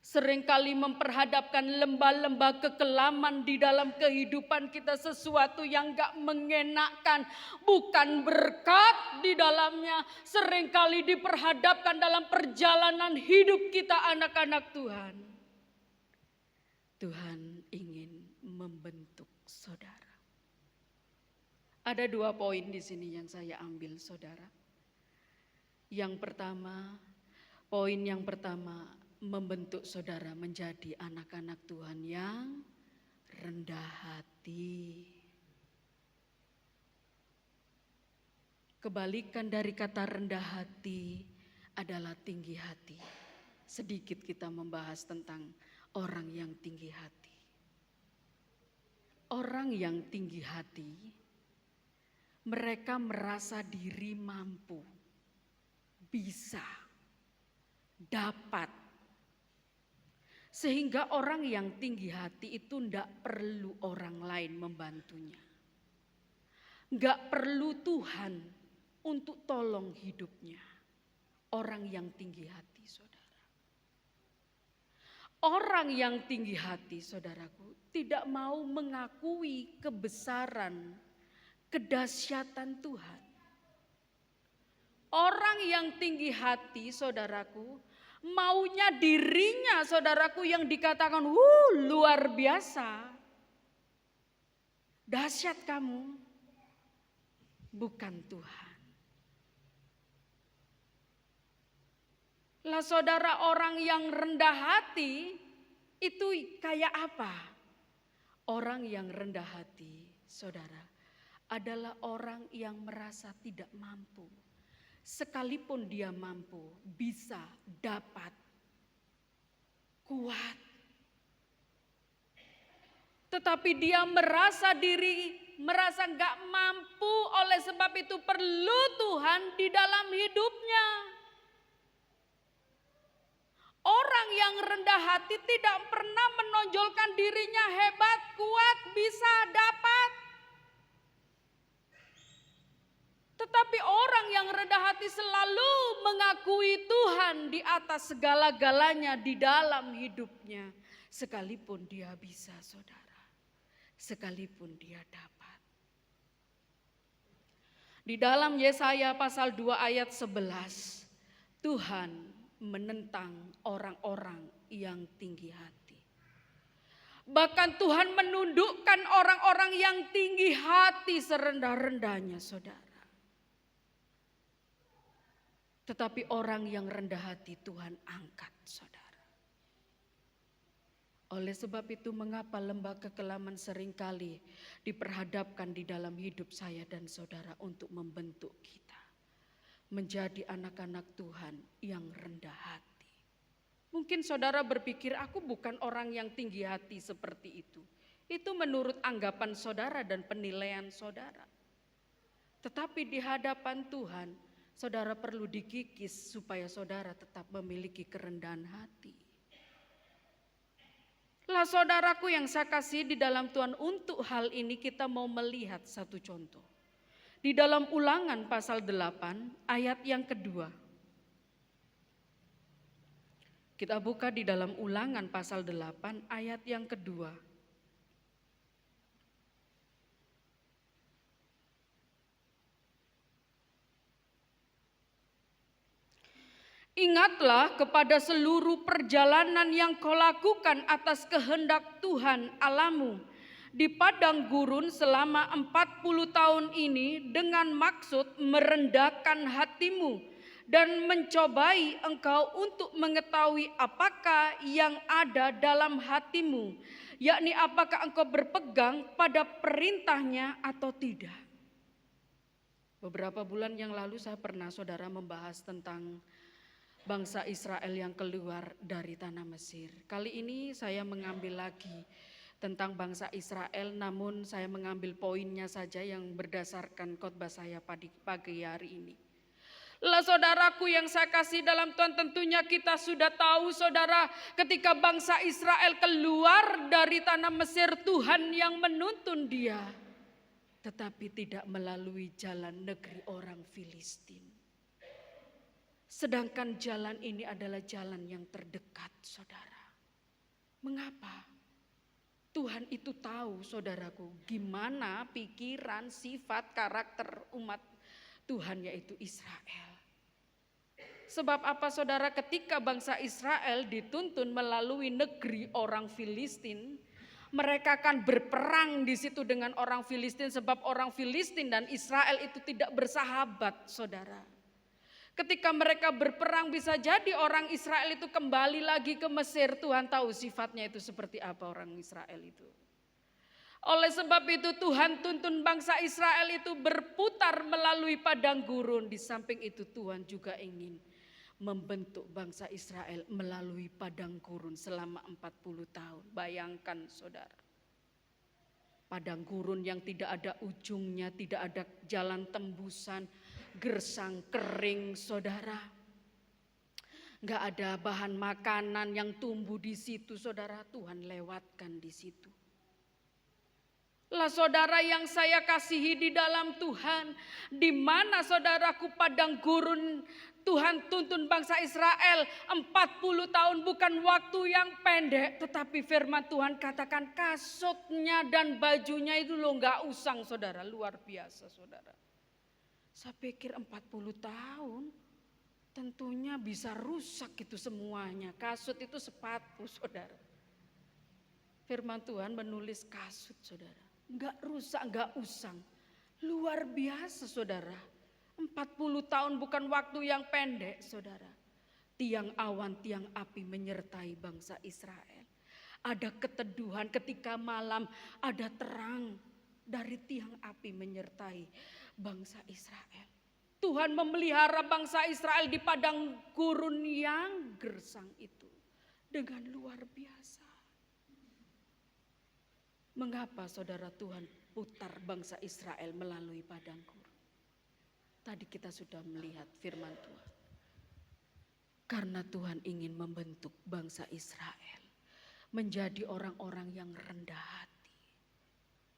Seringkali memperhadapkan lembah-lembah kekelaman di dalam kehidupan kita sesuatu yang gak mengenakkan, bukan berkat di dalamnya. Seringkali diperhadapkan dalam perjalanan hidup kita anak-anak Tuhan. Tuhan ingin membentuk saudara. Ada 2 poin di sini yang saya ambil, saudara. Yang pertama, poin yang pertama, membentuk saudara menjadi anak-anak Tuhan yang rendah hati. Kebalikan dari kata rendah hati adalah tinggi hati. Sedikit kita membahas tentang orang yang tinggi hati. Orang yang tinggi hati, mereka merasa diri mampu, bisa, dapat. Sehingga orang yang tinggi hati itu tidak perlu orang lain membantunya. Nggak perlu Tuhan untuk tolong hidupnya. Orang yang tinggi hati, saudara. Orang yang tinggi hati, saudaraku, tidak mau mengakui kebesaran, kedahsyatan Tuhan. Orang yang tinggi hati, saudaraku, maunya dirinya, saudaraku, yang dikatakan, luar biasa. Dahsyat kamu. Bukan Tuhan. Lah saudara, orang yang rendah hati itu kayak apa? Orang yang rendah hati, saudara, adalah orang yang merasa tidak mampu. Sekalipun dia mampu, bisa, dapat, kuat. Tetapi dia merasa nggak mampu, oleh sebab itu perlu Tuhan di dalam hidupnya. Orang yang rendah hati tidak pernah menonjolkan dirinya hebat, kuat, bisa, dapat. Tetapi orang yang rendah hati selalu mengakui Tuhan di atas segala-galanya di dalam hidupnya. Sekalipun dia bisa, saudara. Sekalipun dia dapat. Di dalam Yesaya pasal 2 ayat 11, Tuhan menentang orang-orang yang tinggi hati. Bahkan Tuhan menundukkan orang-orang yang tinggi hati serendah-rendahnya, saudara. Tetapi orang yang rendah hati Tuhan angkat, saudara. Oleh sebab itu mengapa lembah kekelaman seringkali diperhadapkan di dalam hidup saya dan saudara untuk membentuk kita. Menjadi anak-anak Tuhan yang rendah hati. Mungkin saudara berpikir, aku bukan orang yang tinggi hati seperti itu. Itu menurut anggapan saudara dan penilaian saudara. Tetapi di hadapan Tuhan, saudara perlu dikikis supaya saudara tetap memiliki kerendahan hati. Lah saudaraku yang saya kasih di dalam Tuhan, untuk hal ini kita mau melihat satu contoh. Di dalam Ulangan pasal 8 ayat yang kedua. Kita buka di dalam Ulangan pasal 8 ayat yang kedua. Ingatlah kepada seluruh perjalanan yang kau lakukan atas kehendak Tuhan Allahmu di padang gurun selama 40 tahun ini dengan maksud merendahkan hatimu dan mencobai engkau untuk mengetahui apakah yang ada dalam hatimu, yakni apakah engkau berpegang pada perintahnya atau tidak. Beberapa bulan yang lalu saya pernah saudara membahas tentang bangsa Israel yang keluar dari tanah Mesir. Kali ini saya mengambil lagi tentang bangsa Israel, namun saya mengambil poinnya saja yang berdasarkan khotbah saya pagi hari ini. Lah saudaraku yang saya kasih dalam Tuhan, tentunya kita sudah tahu saudara, ketika bangsa Israel keluar dari tanah Mesir, Tuhan yang menuntun dia. Tetapi tidak melalui jalan negeri orang Filistin. Sedangkan jalan ini adalah jalan yang terdekat, saudara. Mengapa? Tuhan itu tahu, saudaraku, gimana pikiran, sifat, karakter umat Tuhan, yaitu Israel. Sebab apa, saudara? Ketika bangsa Israel dituntun melalui negeri orang Filistin, mereka akan berperang di situ dengan orang Filistin, sebab orang Filistin dan Israel itu tidak bersahabat, saudara. Ketika mereka berperang, bisa jadi orang Israel itu kembali lagi ke Mesir. Tuhan tahu sifatnya itu seperti apa orang Israel itu. Oleh sebab itu Tuhan tuntun bangsa Israel itu berputar melalui padang gurun. Di samping itu Tuhan juga ingin membentuk bangsa Israel melalui padang gurun selama 40 tahun. Bayangkan saudara. Padang gurun yang tidak ada ujungnya, tidak ada jalan tembusan, gersang kering saudara. Enggak ada bahan makanan yang tumbuh di situ saudara, Tuhan lewatkan di situ. Lah saudara yang saya kasihi di dalam Tuhan, di mana saudaraku padang gurun Tuhan tuntun bangsa Israel 40 tahun bukan waktu yang pendek, tetapi firman Tuhan katakan kasutnya dan bajunya itu loh enggak usang saudara, luar biasa saudara. Saya pikir 40 tahun tentunya bisa rusak itu semuanya. Kasut itu sepatu saudara. Firman Tuhan menulis kasut saudara. Enggak rusak, enggak usang. Luar biasa saudara. 40 tahun bukan waktu yang pendek saudara. Tiang awan, tiang api menyertai bangsa Israel. Ada keteduhan ketika malam, ada terang dari tiang api menyertai bangsa Israel. Tuhan memelihara bangsa Israel di padang gurun yang gersang itu dengan luar biasa. Mengapa saudara Tuhan putar bangsa Israel melalui padang gurun? Tadi kita sudah melihat firman Tuhan. Karena Tuhan ingin membentuk bangsa Israel menjadi orang-orang yang rendah hati.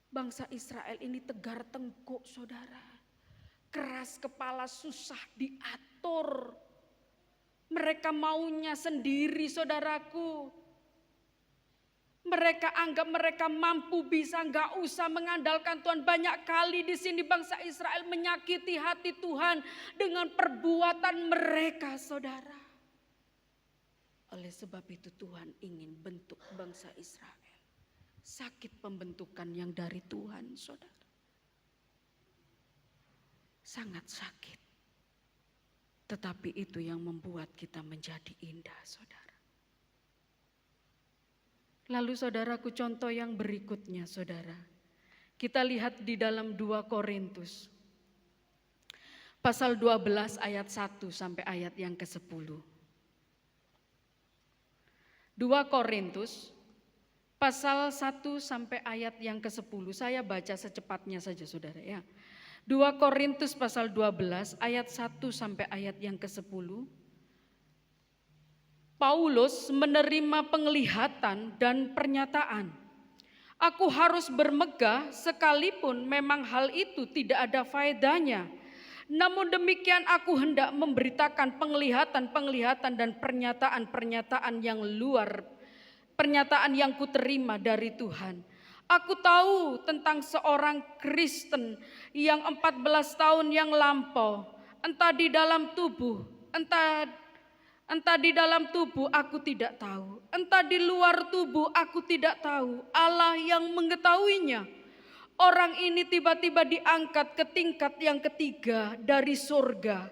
Bangsa Israel ini tegar tengkuk saudara. Keras kepala, susah diatur. Mereka maunya sendiri saudaraku. Mereka anggap mereka mampu bisa, enggak usah mengandalkan Tuhan. Banyak kali di sini bangsa Israel menyakiti hati Tuhan dengan perbuatan mereka, saudara. Oleh sebab itu Tuhan ingin bentuk bangsa Israel. Sakit pembentukan yang dari Tuhan, saudara. Sangat sakit. Tetapi itu yang membuat kita menjadi indah, saudara. Lalu saudaraku contoh yang berikutnya saudara. Kita lihat di dalam 2 Korintus. Pasal 12 ayat 1 sampai ayat yang ke-10. 2 Korintus pasal 1 sampai ayat yang ke-10. Saya baca secepatnya saja saudara ya. 2 Korintus pasal 12 ayat 1 sampai ayat yang ke-10. Paulus menerima penglihatan dan pernyataan. Aku harus bermegah sekalipun memang hal itu tidak ada faedahnya. Namun demikian aku hendak memberitakan penglihatan-penglihatan dan pernyataan-pernyataan yang luar, pernyataan yang kuterima dari Tuhan. Aku tahu tentang seorang Kristen yang 14 tahun yang lampau, entah di dalam tubuh, entah di dalam tubuh aku tidak tahu, entah di luar tubuh aku tidak tahu. Allah yang mengetahuinya. Orang ini tiba-tiba diangkat ke tingkat yang ketiga dari surga.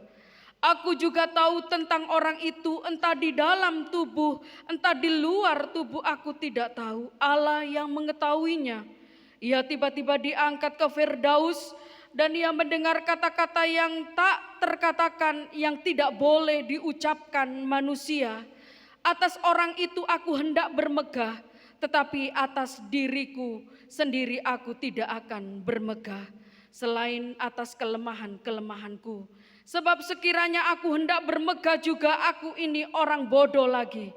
Aku juga tahu tentang orang itu, entah di dalam tubuh, entah di luar tubuh aku tidak tahu. Allah yang mengetahuinya. Ia tiba-tiba diangkat ke Firdaus. Dan ia mendengar kata-kata yang tak terkatakan, yang tidak boleh diucapkan manusia. Atas orang itu aku hendak bermegah, tetapi atas diriku sendiri aku tidak akan bermegah, selain atas kelemahan-kelemahanku. Sebab sekiranya aku hendak bermegah juga aku ini orang bodoh lagi.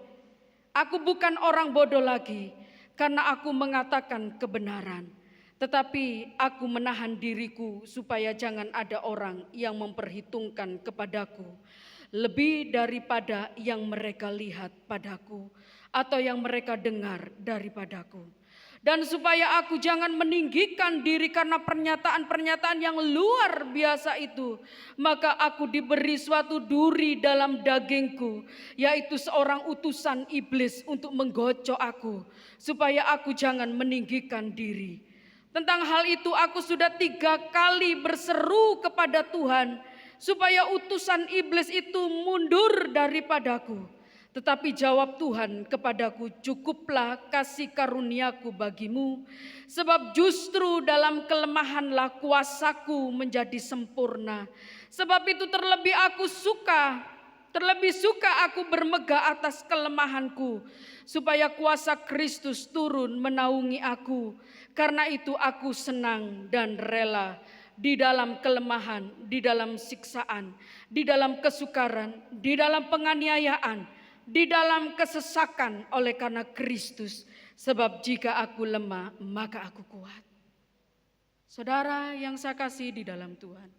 Aku bukan orang bodoh lagi, karena aku mengatakan kebenaran. Tetapi aku menahan diriku supaya jangan ada orang yang memperhitungkan kepadaku lebih daripada yang mereka lihat padaku atau yang mereka dengar daripadaku. Dan supaya aku jangan meninggikan diri karena pernyataan-pernyataan yang luar biasa itu, maka aku diberi suatu duri dalam dagingku, yaitu seorang utusan iblis untuk menggocok aku, supaya aku jangan meninggikan diri. Tentang hal itu aku sudah 3 kali berseru kepada Tuhan supaya utusan iblis itu mundur daripadaku. Tetapi jawab Tuhan kepadaku, cukuplah kasih karuniaku bagimu, sebab justru dalam kelemahanlah kuasaku menjadi sempurna. Sebab itu terlebih suka aku bermegah atas kelemahanku, supaya kuasa Kristus turun menaungi aku. Karena itu aku senang dan rela di dalam kelemahan, di dalam siksaan, di dalam kesukaran, di dalam penganiayaan, di dalam kesesakan oleh karena Kristus. Sebab jika aku lemah, maka aku kuat. Saudara yang saya kasih di dalam Tuhan,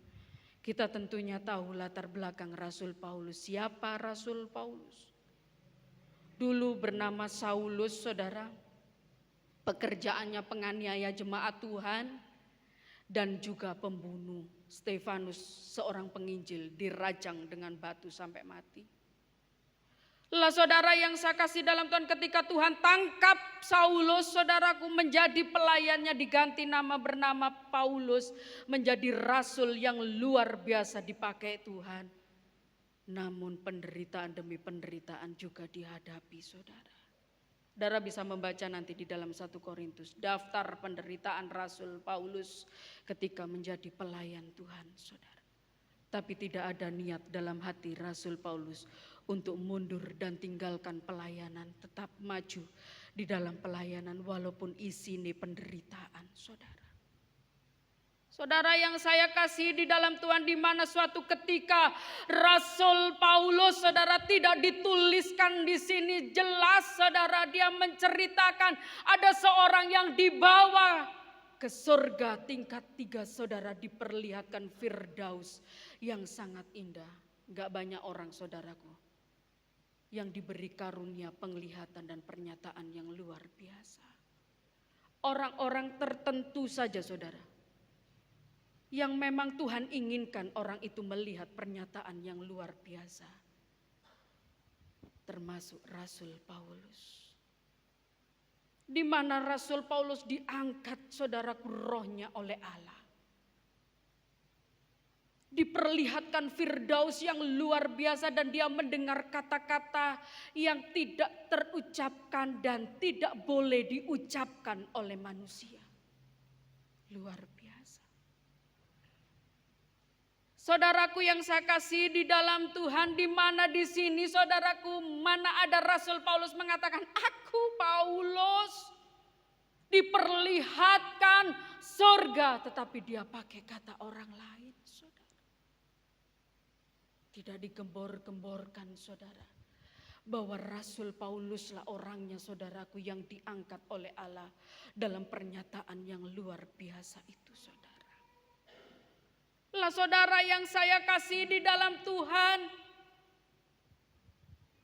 kita tentunya tahu latar belakang Rasul Paulus. Siapa Rasul Paulus? Dulu bernama Saulus, saudara. Pekerjaannya penganiaya jemaat Tuhan dan juga pembunuh. Stefanus, seorang penginjil, dirajang dengan batu sampai mati. Lah saudara yang saya kasih dalam Tuhan, ketika Tuhan tangkap Saulus, saudaraku, menjadi pelayannya, diganti nama bernama Paulus, menjadi rasul yang luar biasa dipakai Tuhan. Namun penderitaan demi penderitaan juga dihadapi, saudara. Saudara bisa membaca nanti di dalam 1 Korintus, daftar penderitaan Rasul Paulus ketika menjadi pelayan Tuhan, saudara. Tapi tidak ada niat dalam hati Rasul Paulus untuk mundur dan tinggalkan pelayanan, tetap maju di dalam pelayanan walaupun isinya penderitaan, saudara. Saudara yang saya kasih di dalam Tuhan, di mana suatu ketika Rasul Paulus, saudara, tidak dituliskan di sini jelas, saudara, dia menceritakan ada seorang yang dibawa ke surga tingkat 3, saudara, diperlihatkan Firdaus yang sangat indah. Gak banyak orang, saudaraku, yang diberi karunia penglihatan dan pernyataan yang luar biasa. Orang-orang tertentu saja, saudara, yang memang Tuhan inginkan orang itu melihat pernyataan yang luar biasa. Termasuk Rasul Paulus. Di mana Rasul Paulus diangkat, saudaraku, rohnya oleh Allah. Diperlihatkan Firdaus yang luar biasa dan dia mendengar kata-kata yang tidak terucapkan dan tidak boleh diucapkan oleh manusia. Luar biasa. Saudaraku yang saya kasih di dalam Tuhan, di mana di sini, saudaraku, mana ada Rasul Paulus mengatakan, aku Paulus diperlihatkan surga, tetapi dia pakai kata orang lain, saudara. Tidak digembor-gemborkan, saudara, bahwa Rasul Pauluslah orangnya, saudaraku, yang diangkat oleh Allah dalam pernyataan yang luar biasa itu, saudara. Lah saudara yang saya kasih di dalam Tuhan,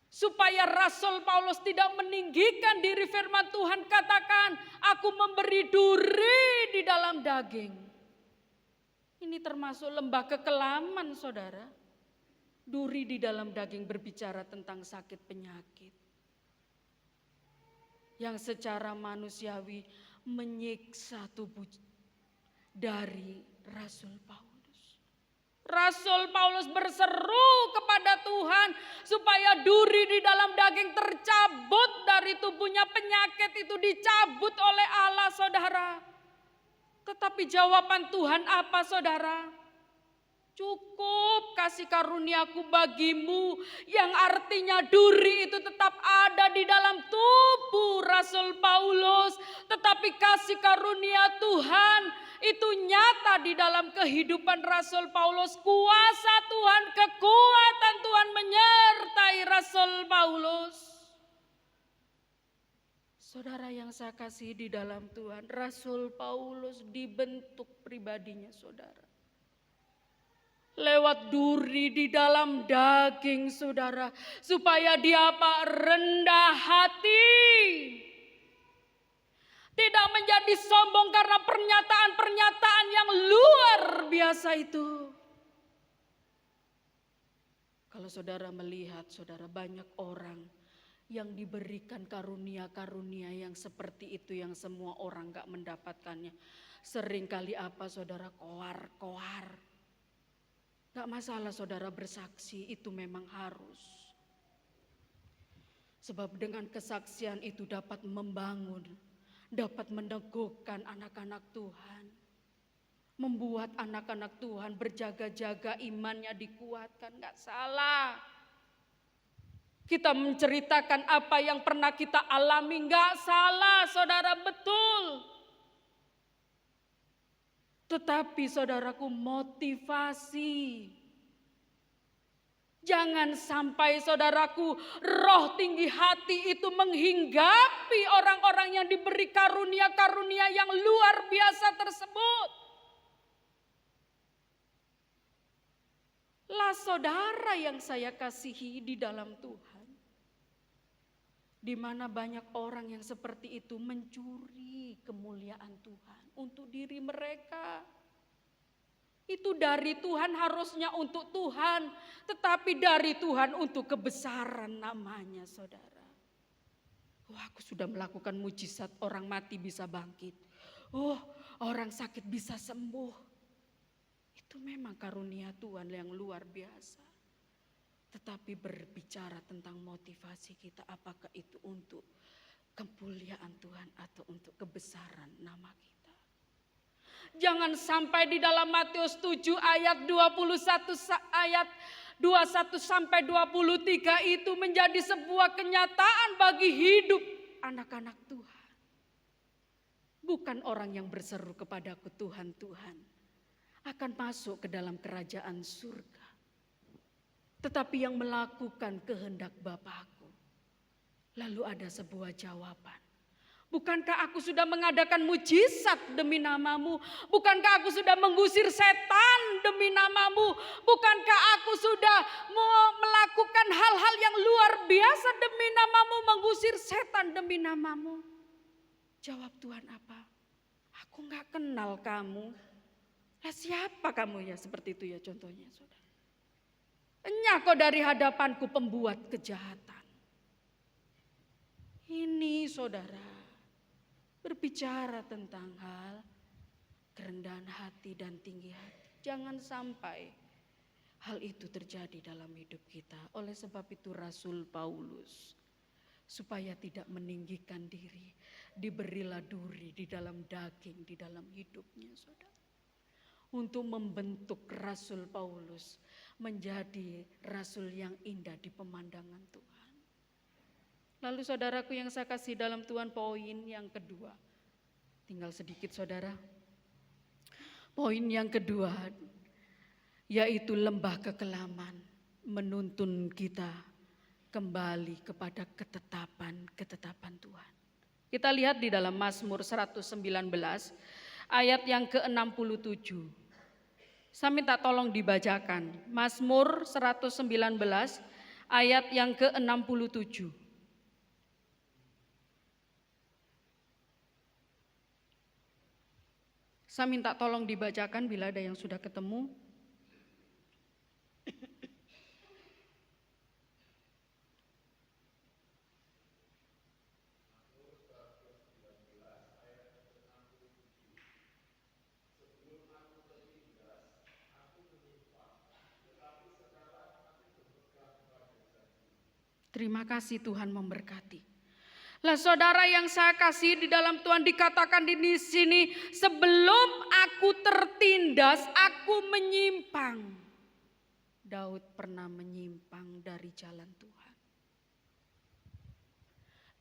supaya Rasul Paulus tidak meninggikan diri, firman Tuhan katakan, aku memberi duri di dalam daging. Ini termasuk lembah kekelaman, saudara. Duri di dalam daging berbicara tentang sakit penyakit yang secara manusiawi menyiksa tubuh dari Rasul Paulus. Rasul Paulus berseru kepada Tuhan supaya duri di dalam daging tercabut dari tubuhnya, penyakit itu dicabut oleh Allah, saudara. Tetapi jawaban Tuhan apa, saudara? Cukup kasih karuniaku bagimu, yang artinya duri itu tetap ada di dalam tubuh Rasul Paulus. Tetapi kasih karunia Tuhan itu nyata di dalam kehidupan Rasul Paulus. Kuasa Tuhan, kekuatan Tuhan menyertai Rasul Paulus. Saudara yang saya kasih di dalam Tuhan, Rasul Paulus dibentuk pribadinya, saudara. Lewat duri di dalam daging, saudara, supaya dia rendah hati. Tidak menjadi sombong karena pernyataan-pernyataan yang luar biasa itu. Kalau saudara melihat, saudara, banyak orang yang diberikan karunia-karunia yang seperti itu, yang semua orang gak mendapatkannya. Seringkali apa, saudara? Koar-koar. Gak masalah saudara bersaksi, itu memang harus. Sebab dengan kesaksian itu dapat membangun, dapat meneguhkan anak-anak Tuhan. Membuat anak-anak Tuhan berjaga-jaga, imannya dikuatkan. Gak salah. Kita menceritakan apa yang pernah kita alami, gak salah saudara, betul. Tetapi saudaraku, motivasi. Jangan sampai saudaraku, roh tinggi hati itu menghinggapi orang-orang yang diberi karunia-karunia yang luar biasa tersebut. Lah saudara yang saya kasihi di dalam Tuhan, di mana banyak orang yang seperti itu mencuri kemuliaan Tuhan untuk diri mereka. Itu dari Tuhan, harusnya untuk Tuhan, tetapi dari Tuhan untuk kebesaran namanya saudara. Wah, aku sudah melakukan mujizat, orang mati bisa bangkit. Oh, orang sakit bisa sembuh. Itu memang karunia Tuhan yang luar biasa. Tetapi berbicara tentang motivasi kita, apakah itu untuk kemuliaan Tuhan atau untuk kebesaran nama kita. Jangan sampai di dalam Matius 7 ayat 21 ayat 21 sampai 23 itu menjadi sebuah kenyataan bagi hidup anak-anak Tuhan. Bukan orang yang berseru kepadaku Tuhan, Tuhan akan masuk ke dalam kerajaan surga. Tetapi yang melakukan kehendak Bapakku. Lalu ada sebuah jawaban. Bukankah aku sudah mengadakan mujizat demi namamu? Bukankah aku sudah mengusir setan demi namamu? Bukankah aku sudah melakukan hal-hal yang luar biasa demi namamu, mengusir setan demi namamu? Jawab Tuhan apa? Aku gak kenal kamu. Lah siapa kamu ya? Seperti itu ya contohnya saudara. Enya kau dari hadapanku pembuat kejahatan. Ini saudara berbicara tentang hal kerendahan hati dan tinggi hati. Jangan sampai hal itu terjadi dalam hidup kita. Oleh sebab itu Rasul Paulus, supaya tidak meninggikan diri, diberilah duri di dalam daging, di dalam hidupnya saudara. Untuk membentuk Rasul Paulus menjadi rasul yang indah di pemandangan Tuhan. Lalu saudaraku yang saya kasih dalam Tuhan, poin yang kedua. Tinggal sedikit saudara. Poin yang kedua yaitu lembah kekelaman menuntun kita kembali kepada ketetapan Tuhan. Kita lihat di dalam Mazmur 119 ayat yang ke-67. Saya minta tolong dibacakan. Mazmur 119 ayat yang ke-67. Saya minta tolong dibacakan bila ada yang sudah ketemu. Terima kasih, Tuhan memberkati. Lah saudara yang saya kasih di dalam Tuhan, dikatakan di sini, sebelum aku tertindas, aku menyimpang. Daud pernah menyimpang dari jalan Tuhan.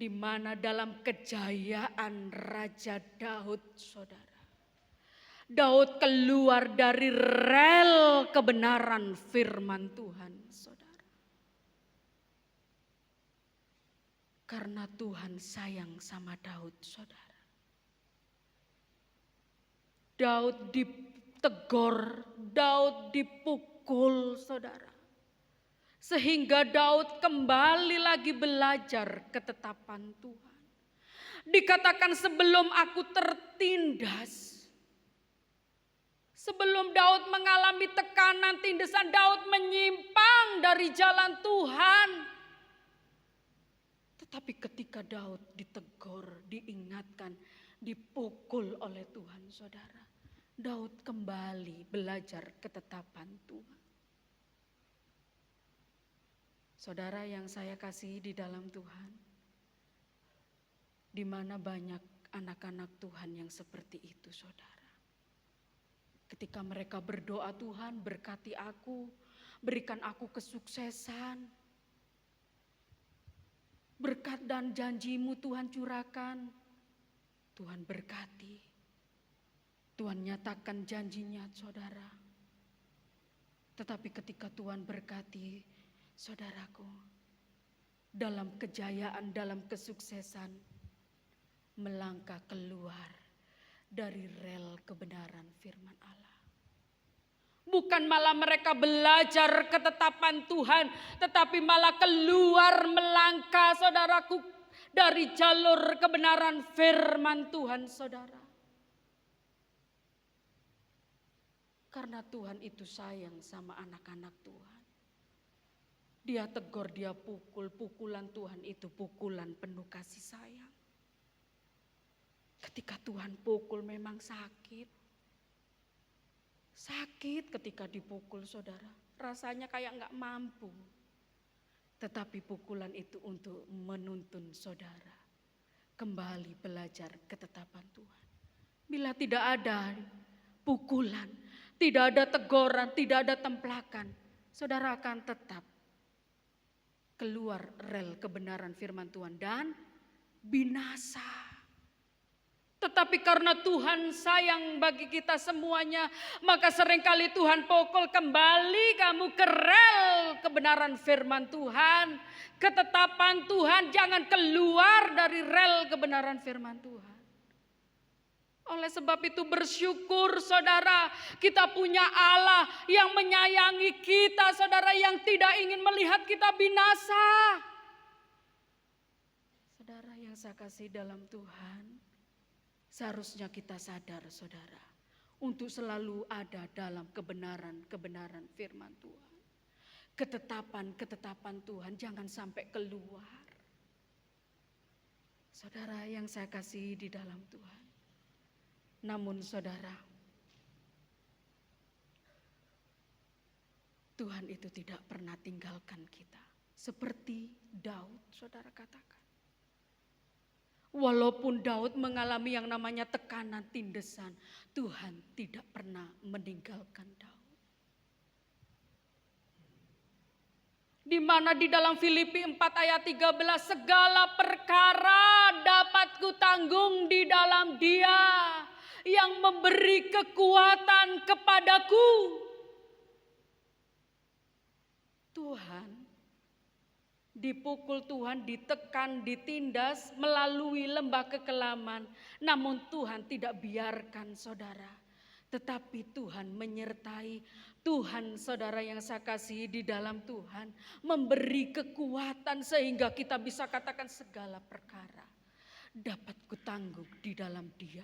Di mana dalam kejayaan Raja Daud, saudara, Daud keluar dari rel kebenaran firman Tuhan, saudara. Karena Tuhan sayang sama Daud, saudara. Daud ditegur, Daud dipukul, saudara. Sehingga Daud kembali lagi belajar ketetapan Tuhan. Dikatakan sebelum aku tertindas, sebelum Daud mengalami tekanan, tindasan, Daud menyimpang dari jalan Tuhan. Tetapi ketika Daud ditegur, diingatkan, dipukul oleh Tuhan, saudara, Daud kembali belajar ketetapan Tuhan. Saudara yang saya kasihi di dalam Tuhan, di mana banyak anak-anak Tuhan yang seperti itu, saudara. Ketika mereka berdoa, Tuhan berkati aku, berikan aku kesuksesan. Berkat dan janji-Mu Tuhan curahkan. Tuhan berkati. Tuhan nyatakan janjinya, saudara. Tetapi ketika Tuhan berkati, saudaraku, dalam kejayaan, dalam kesuksesan, melangkah keluar dari rel kebenaran firman Allah. Bukan malah mereka belajar ketetapan Tuhan, tetapi malah keluar melangkah, saudaraku, dari jalur kebenaran firman Tuhan, saudara. Karena Tuhan itu sayang sama anak-anak Tuhan. Dia tegur, dia pukul, pukulan Tuhan itu pukulan penuh kasih sayang. Ketika Tuhan pukul memang sakit. Sakit ketika dipukul, saudara. Rasanya kayak gak mampu. Tetapi pukulan itu untuk menuntun saudara kembali belajar ketetapan Tuhan. Bila tidak ada pukulan, tidak ada teguran, tidak ada templakan, saudara akan tetap keluar rel kebenaran firman Tuhan dan binasa. Tetapi karena Tuhan sayang bagi kita semuanya, maka seringkali Tuhan pukul kembali kamu ke rel kebenaran firman Tuhan. Ketetapan Tuhan, jangan keluar dari rel kebenaran firman Tuhan. Oleh sebab itu bersyukur saudara, kita punya Allah yang menyayangi kita, saudara, yang tidak ingin melihat kita binasa. Saudara yang saya kasih dalam Tuhan, seharusnya kita sadar, saudara, untuk selalu ada dalam kebenaran firman Tuhan. Ketetapan Tuhan jangan sampai keluar. Saudara yang saya kasih di dalam Tuhan. Namun saudara, Tuhan itu tidak pernah tinggalkan kita. Seperti Daud, saudara katakan. Walaupun Daud mengalami yang namanya tekanan, tindesan, Tuhan tidak pernah meninggalkan Daud. Di mana di dalam Filipi 4 ayat 13, segala perkara dapat kutanggung di dalam Dia yang memberi kekuatan kepadaku. Tuhan dipukul, Tuhan ditekan, ditindas melalui lembah kekelaman. Namun Tuhan tidak biarkan saudara. Tetapi Tuhan menyertai. Tuhan, saudara yang saya kasih di dalam Tuhan, memberi kekuatan sehingga kita bisa katakan segala perkara dapat kutanggung di dalam Dia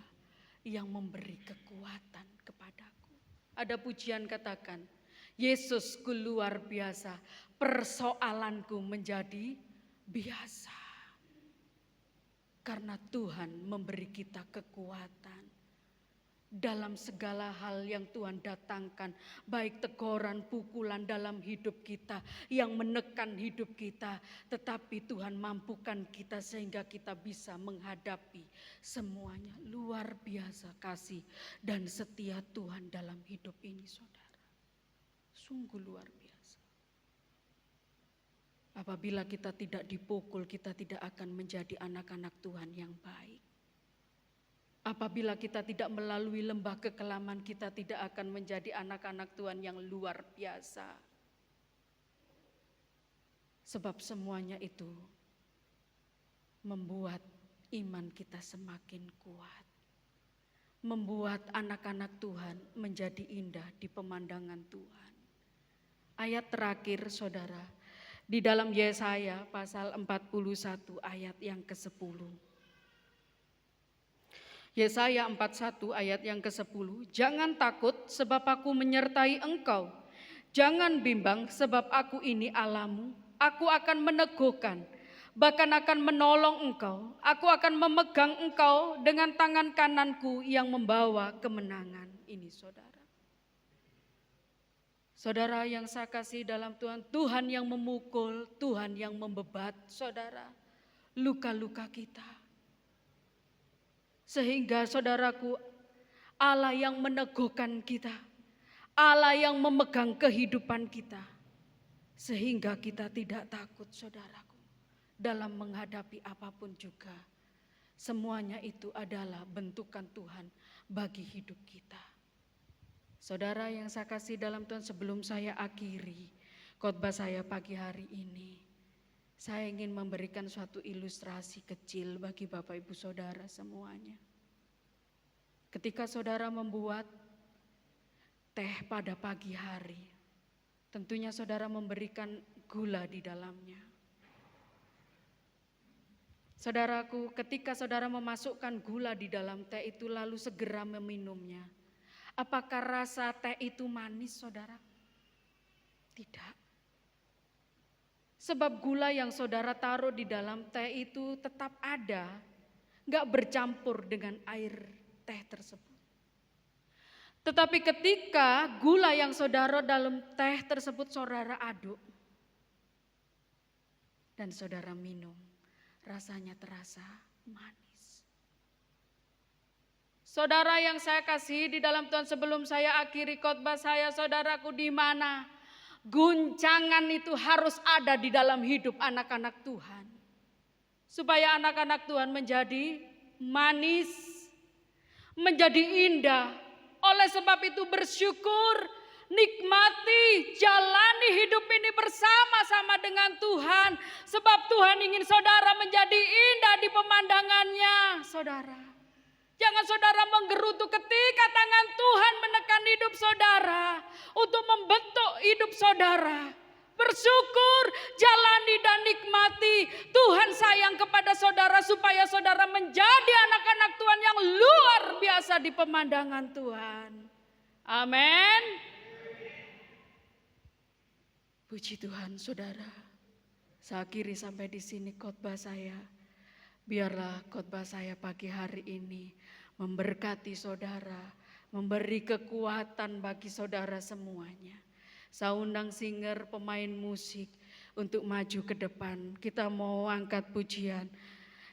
yang memberi kekuatan kepadaku. Ada pujian katakan, Yesusku luar biasa, persoalanku menjadi biasa. Karena Tuhan memberi kita kekuatan dalam segala hal yang Tuhan datangkan, baik teguran, pukulan dalam hidup kita yang menekan hidup kita, tetapi Tuhan mampukan kita sehingga kita bisa menghadapi semuanya. Luar biasa kasih dan setia Tuhan dalam hidup ini, saudara. Sungguh luar biasa. Apabila kita tidak dipukul, kita tidak akan menjadi anak-anak Tuhan yang baik. Apabila kita tidak melalui lembah kekelaman, kita tidak akan menjadi anak-anak Tuhan yang luar biasa. Sebab semuanya itu membuat iman kita semakin kuat. Membuat anak-anak Tuhan menjadi indah di pemandangan Tuhan. Ayat terakhir saudara, di dalam Yesaya pasal 41 ayat yang ke-10. Yesaya 41 ayat yang ke-10, jangan takut sebab aku menyertai engkau. Jangan bimbang sebab aku ini Allahmu. Aku akan meneguhkan, bahkan akan menolong engkau. Aku akan memegang engkau dengan tangan kananku yang membawa kemenangan. Ini saudara. Saudara yang saya kasih dalam Tuhan, Tuhan yang memukul, Tuhan yang membebat saudara, luka-luka kita. Sehingga saudaraku, Allah yang meneguhkan kita, Allah yang memegang kehidupan kita. Sehingga kita tidak takut saudaraku, dalam menghadapi apapun juga. Semuanya itu adalah bentukan Tuhan bagi hidup kita. Saudara yang saya kasih dalam Tuhan, sebelum saya akhiri khotbah saya pagi hari ini, saya ingin memberikan suatu ilustrasi kecil bagi Bapak Ibu Saudara semuanya. Ketika saudara membuat teh pada pagi hari, tentunya saudara memberikan gula di dalamnya. Saudaraku, ketika saudara memasukkan gula di dalam teh itu lalu segera meminumnya, apakah rasa teh itu manis, saudara? Tidak. Sebab gula yang saudara taruh di dalam teh itu tetap ada, gak bercampur dengan air teh tersebut. Tetapi ketika gula yang saudara dalam teh tersebut saudara aduk dan saudara minum, rasanya terasa manis. Saudara yang saya kasih di dalam Tuhan, sebelum saya akhiri khotbah saya, saudaraku, di mana guncangan itu harus ada di dalam hidup anak-anak Tuhan. Supaya anak-anak Tuhan menjadi manis, menjadi indah. Oleh sebab itu bersyukur, nikmati, jalani hidup ini bersama-sama dengan Tuhan. Sebab Tuhan ingin saudara menjadi indah di pemandangannya, saudara. Jangan saudara menggerutu ketika tangan Tuhan menekan hidup saudara untuk membentuk hidup saudara. Bersyukur, jalani dan nikmati. Tuhan sayang kepada saudara supaya saudara menjadi anak-anak Tuhan yang luar biasa di pemandangan Tuhan. Amin. Puji Tuhan, saudara. Saya akhiri sampai di sini khotbah saya. Biarlah khotbah saya pagi hari ini memberkati saudara, memberi kekuatan bagi saudara semuanya. Saya undang singer, pemain musik untuk maju ke depan. Kita mau angkat pujian.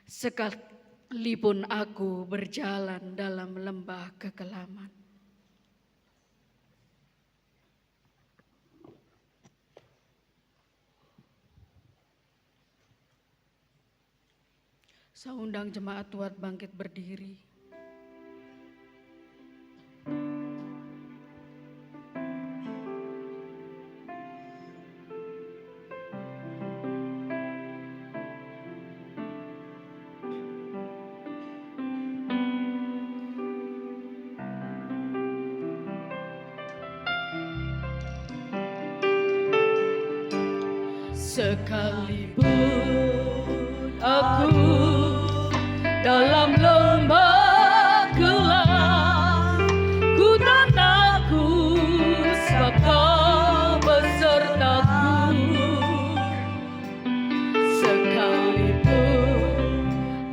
Sekalipun aku berjalan dalam lembah kekelaman. Saya undang jemaat Tuhan bangkit berdiri. Sekalipun aku dalam lembah gelap, ku tak takut sebab Kau besertaku. Sekalipun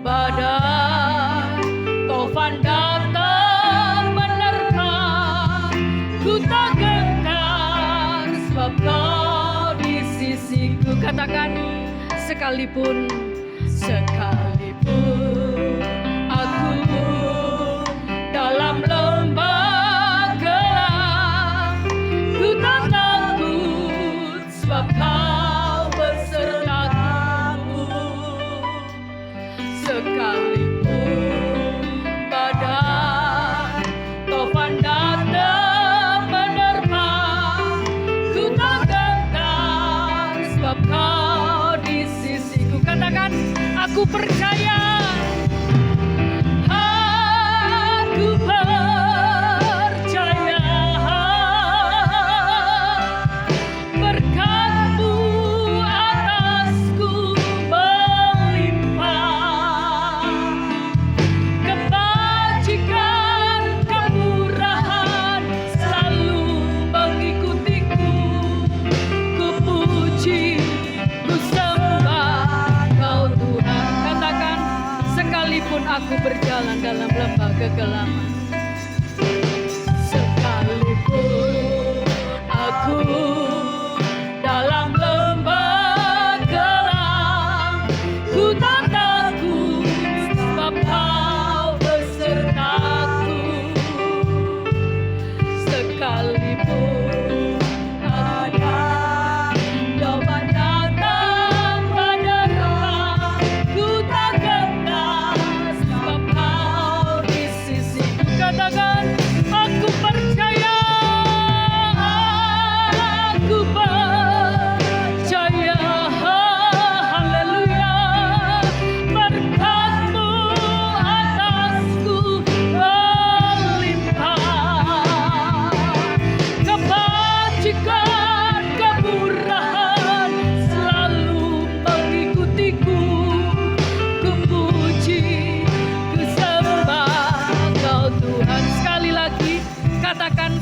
badai taufan datang menerpa, ku tak gentar sebab Kau di sisiku. Katakan, sekalipun aku dalam lembah gelap, ku tak takut sebab Kau besertaku. Sekalipun badai taufan datang menerpa, ku tak gentar sebab Kau di sisiku. Katakan, aku percaya. Aku percaya berkat-Mu atasku melimpah. Kebajikan, kemurahan selalu mengikutiku. Ku puji, ku sembah Kau Tuhan. Katakan, sekalipun aku berjalan dalam lembah kegelapan, sekalipun aku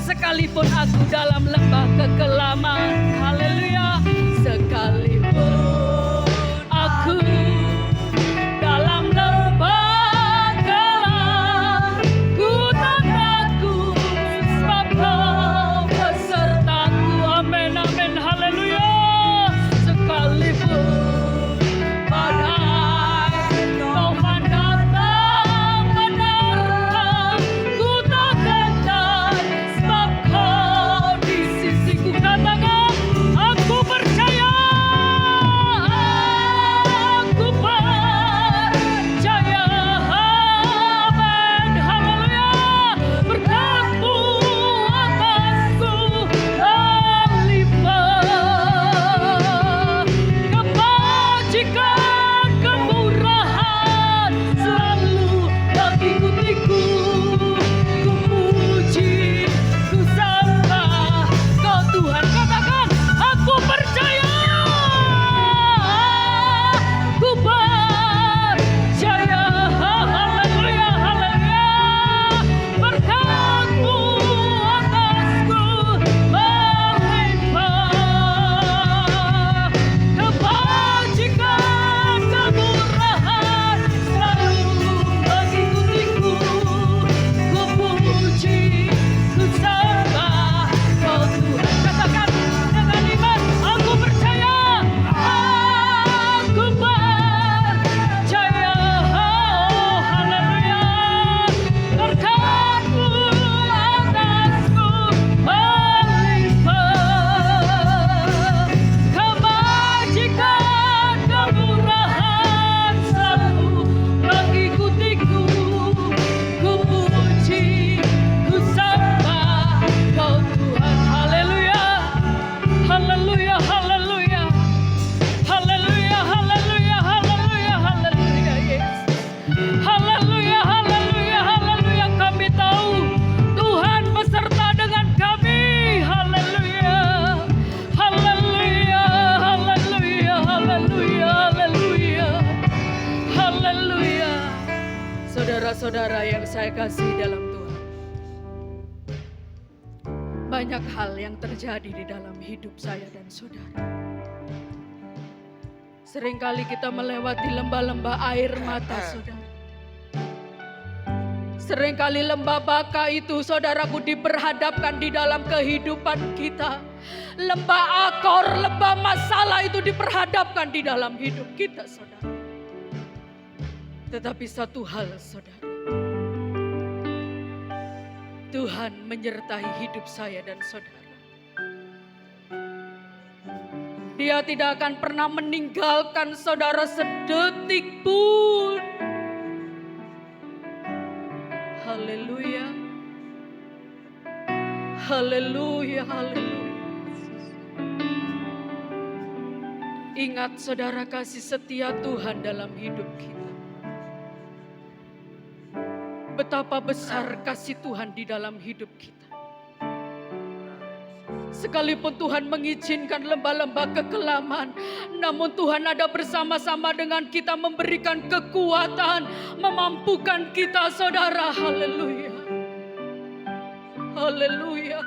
sekalipun aku dalam lembah kekelaman, haleluya, sekalipun aku dalam lembah gelap, ku tak takut sebab Kau besertaku, amin, amin, haleluya, sekalipun badai taufan datang menerpa, ku tak gentar sebab Kau di sisiku, katakan aku percaya, aku percaya, amin, haleluya, berkat-Mu atasku berlimpah, kebajikan kemurahan selalu mengikutiku, ku puji, ku sembah Kau Tuhan, katakan aku percaya, aku percaya, haleluya, haleluya, berkat-Mu atasku berlimpah, kebajikan kemurahan selalu mengikutiku, ku puji, ku sembah Kau Tuhan, katakan dengan iman, aku percaya, aku percaya, oh haleluya, berkat-Mu atasku berlimpah, kebajikan kemurahan selalu mengikutiku, ku puji, ku sembah Kau Tuhan, haleluya, haleluya, haleluya, haleluya, haleluya, haleluya, haleluya, Yesus, haleluya, haleluya, haleluya, kami tahu Tuhan beserta dengan kami, haleluya, haleluya, haleluya, haleluya, haleluya, haleluya. Saudara-saudara yang saya kasih dalam Tuhan, banyak hal yang terjadi di dalam hidup saya dan saudara. Seringkali kita melewati lembah-lembah air mata, saudara. Seringkali lembah baka itu, saudaraku, diperhadapkan di dalam kehidupan kita. Lembah akor, lembah masalah itu diperhadapkan di dalam hidup kita, saudara. Tetapi satu hal, saudara, Tuhan menyertai hidup saya dan saudara. Dia tidak akan pernah meninggalkan saudara sedetik pun. Haleluya. Haleluya, haleluya. Ingat saudara, kasih setia Tuhan dalam hidup kita. Betapa besar kasih Tuhan di dalam hidup kita. Sekalipun Tuhan mengizinkan lembah-lembah kekelaman, namun Tuhan ada bersama-sama dengan kita, memberikan kekuatan, memampukan kita, saudara. Haleluya. Haleluya.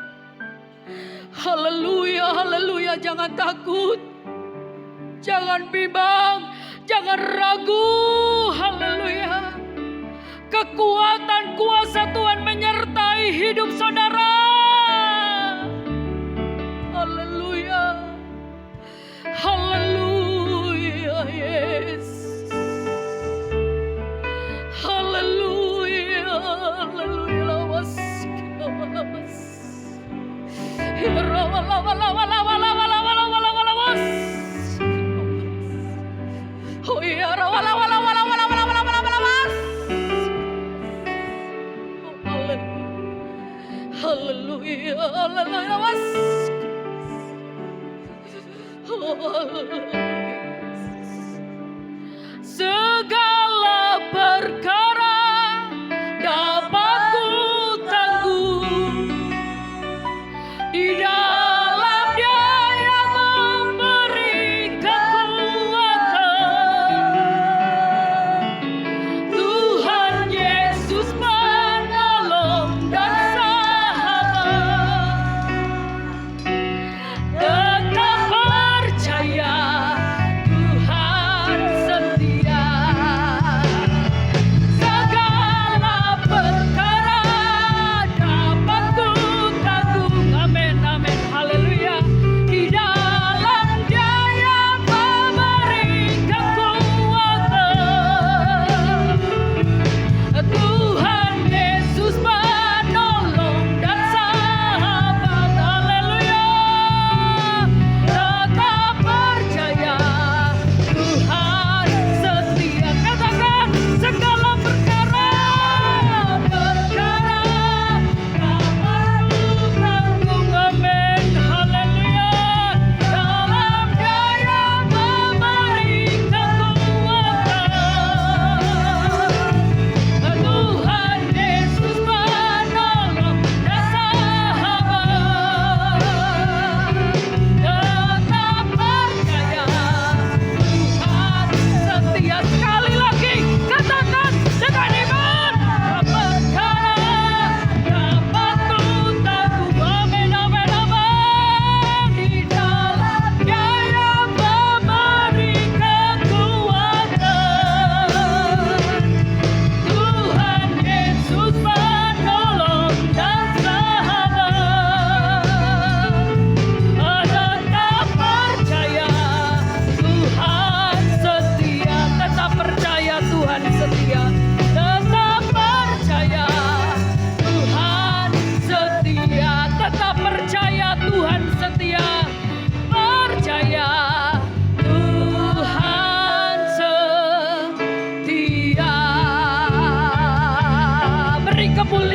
Haleluya, haleluya. Jangan takut. Jangan bimbang. Jangan ragu. Haleluya. Kekuatan kuasa Tuhan menyertai hidup saudara. Haleluya. Haleluya, Yesus. Haleluya. Haleluya. Lawas. Lawas. Oh iya, haleluya, haleluya, segala perkara dapat ku tanggung di dalam Dia yang memberi kekuatan. Tuhan Yesus penolong dan sahabat.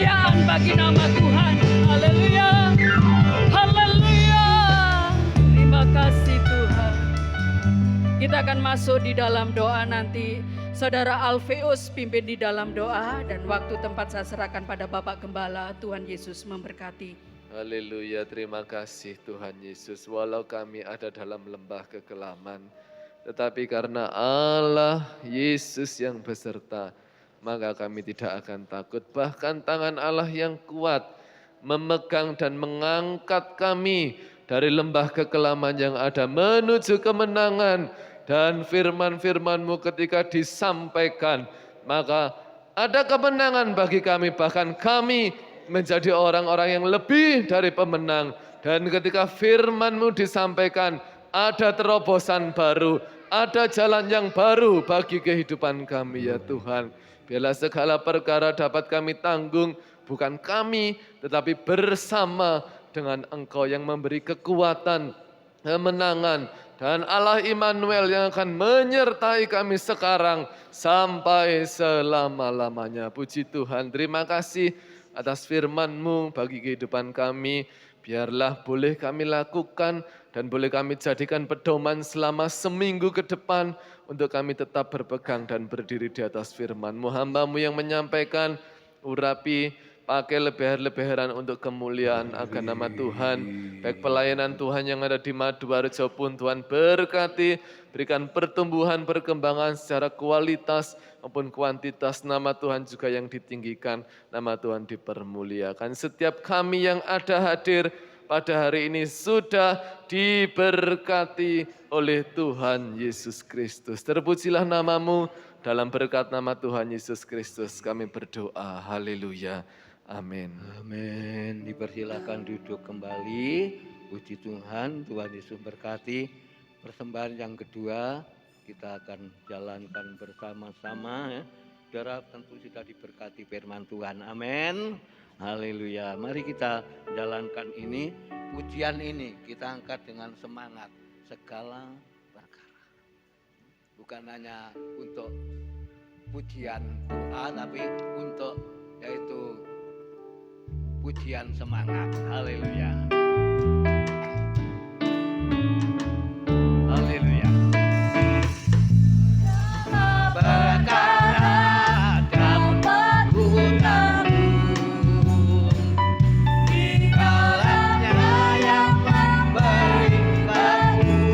kemuliaan bagi nama Tuhan. Haleluya. Haleluya. Terima kasih Tuhan. Kita akan masuk di dalam doa nanti. Saudara Alfeus pimpin di dalam doa dan waktu tempat saya serahkan pada Bapak Gembala. Tuhan Yesus memberkati. Haleluya, terima kasih Tuhan Yesus. Walau kami ada dalam lembah kekelaman, tetapi karena Allah Yesus yang beserta, maka kami tidak akan takut. Bahkan tangan Allah yang kuat memegang dan mengangkat kami dari lembah kekelaman yang ada menuju kemenangan. Dan firman-firman-Mu ketika disampaikan, maka ada kemenangan bagi kami. Bahkan kami menjadi orang-orang yang lebih dari pemenang. Dan ketika firman-Mu disampaikan, ada terobosan baru, ada jalan yang baru bagi kehidupan kami ya Tuhan. Biarlah segala perkara dapat kami tanggung, bukan kami, tetapi bersama dengan Engkau yang memberi kekuatan, kemenangan, dan Allah Immanuel yang akan menyertai kami sekarang sampai selama-lamanya. Puji Tuhan, terima kasih atas firman-Mu bagi kehidupan kami. Biarlah boleh kami lakukan dan boleh kami jadikan pedoman selama seminggu ke depan untuk kami tetap berpegang dan berdiri di atas firman-Mu. Hamba-Mu yang menyampaikan, urapi, pakai lebar-lebaran untuk kemuliaan akan nama Tuhan. Baik pelayanan Tuhan yang ada di Maduarjo pun Tuhan berkati, berikan pertumbuhan, perkembangan secara kualitas maupun kuantitas. Nama Tuhan juga yang ditinggikan, nama Tuhan dipermuliakan. Setiap kami yang ada hadir pada hari ini sudah diberkati oleh Tuhan Yesus Kristus. Terpujilah nama-Mu, dalam berkat nama Tuhan Yesus Kristus kami berdoa. Haleluya. Amin. Amin. Dipersilakan duduk kembali. Puji Tuhan, Tuhan Yesus berkati. Persembahan yang kedua kita akan jalankan bersama-sama. Saudara tentu sudah diberkati firman Tuhan. Amin. Haleluya. Mari kita jalankan ini. Pujian ini kita angkat dengan semangat. Segala perkara. Bukan hanya untuk pujian doa, tapi untuk yaitu pujian semangat. Haleluya. Haleluya. Perkara dapat ku tanggung, Dikala-Nya yang memberi kekuatan.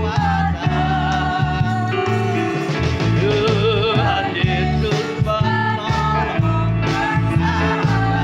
Tuhan Yesus penolong dan sahabat.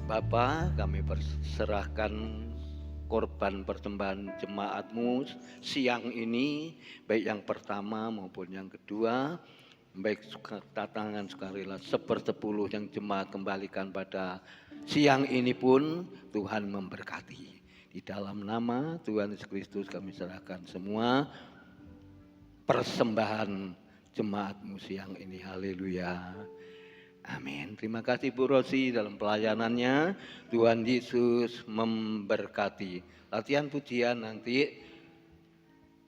Bapa, kami perserahkan korban persembahan jemaatmu siang ini, baik yang pertama maupun yang kedua, baik tantangan sukarela 1/10 yang jemaat kembalikan pada siang ini pun Tuhan memberkati. Di dalam nama Tuhan Yesus Kristus kami serahkan semua persembahan jemaatmu siang ini. Haleluya. Amin. Terima kasih Bu Rosi dalam pelayanannya. Tuhan Yesus memberkati. Latihan pujian nanti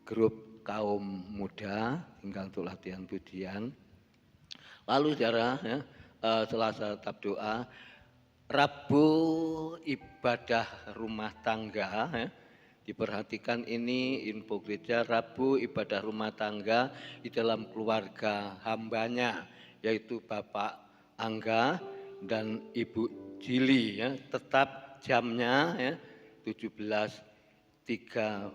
grup kaum muda tinggal untuk latihan pujian. Lalu saudara ya, Selasa tetap doa. Rabu ibadah rumah tangga ya. Diperhatikan ini info gereja, Rabu ibadah rumah tangga di dalam keluarga hambanya, yaitu Bapak Angga dan Ibu Jili ya, tetap jamnya ya 17.30.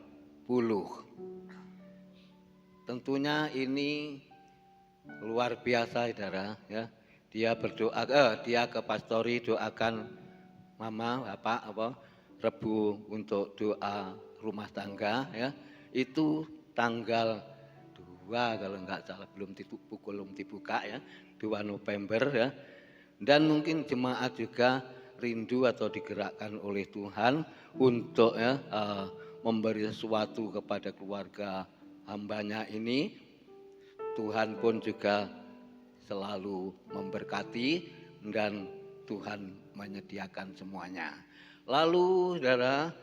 Tentunya ini luar biasa saudara ya. Dia berdoa dia ke pastori doakan mama, bapak Rebu untuk doa rumah tangga ya. Itu tanggal 2 kalau enggak salah, belum dibuka ya. 2 November ya. Dan mungkin jemaat juga rindu atau digerakkan oleh Tuhan untuk ya memberi sesuatu kepada keluarga hambanya ini. Tuhan pun juga selalu memberkati dan Tuhan menyediakan semuanya. Lalu saudara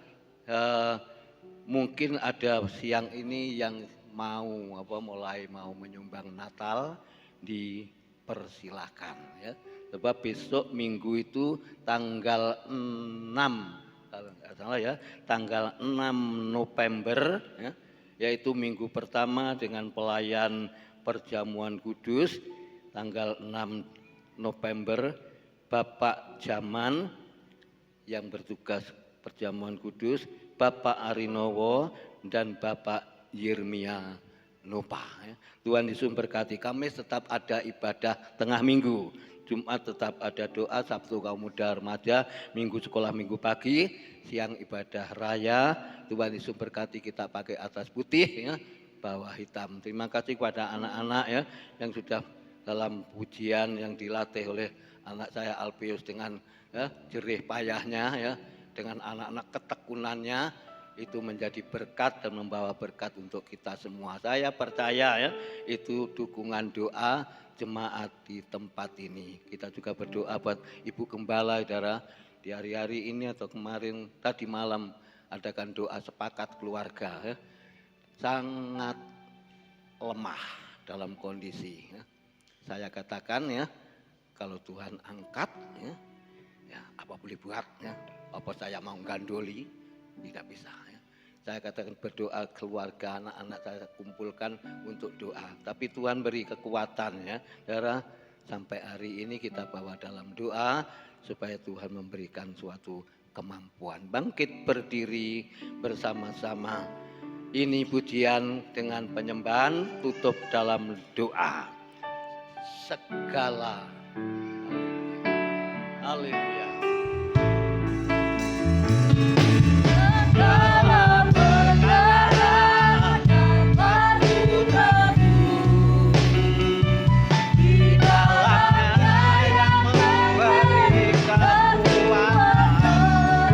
mungkin ada siang ini yang mulai mau menyumbang Natal, dipersilahkan ya. Sebab besok Minggu itu tanggal 6 kalau nggak salah ya, tanggal 6 November ya, yaitu minggu pertama dengan pelayan perjamuan kudus. Tanggal 6 November Bapak Jaman yang bertugas perjamuan kudus, Bapak Arinowo dan Bapak Yirmia Nopa. Tuhan Yesus berkati. Kamis tetap ada ibadah tengah minggu, Jumat tetap ada doa, Sabtu kaum muda remaja, Minggu sekolah minggu pagi, siang ibadah raya. Tuhan Yesus berkati, kita pakai atas putih ya, bawah hitam. Terima kasih kepada anak-anak ya yang sudah dalam pujian yang dilatih oleh anak saya Alpius dengan ya, jerih payahnya ya, dengan anak-anak ketekunannya, itu menjadi berkat dan membawa berkat untuk kita semua. Saya percaya ya, itu dukungan doa jemaat di tempat ini. Kita juga berdoa buat Ibu Gembala saudara, di hari-hari ini atau kemarin tadi malam adakan doa sepakat keluarga ya. Sangat lemah dalam kondisi ya. Saya katakan ya, kalau Tuhan angkat ya apa boleh buat ya. Apa saya mau gandoli? Tidak bisa ya. Saya katakan berdoa keluarga, anak-anak saya kumpulkan untuk doa. Tapi Tuhan beri kekuatan ya. Saudara, sampai hari ini kita bawa dalam doa supaya Tuhan memberikan suatu kemampuan. Bangkit berdiri bersama-sama. Ini pujian dengan penyembahan, tutup dalam doa. Segala haleluya. Segala perkara dapat kutemui di dalamnya yang memberikan kuasa.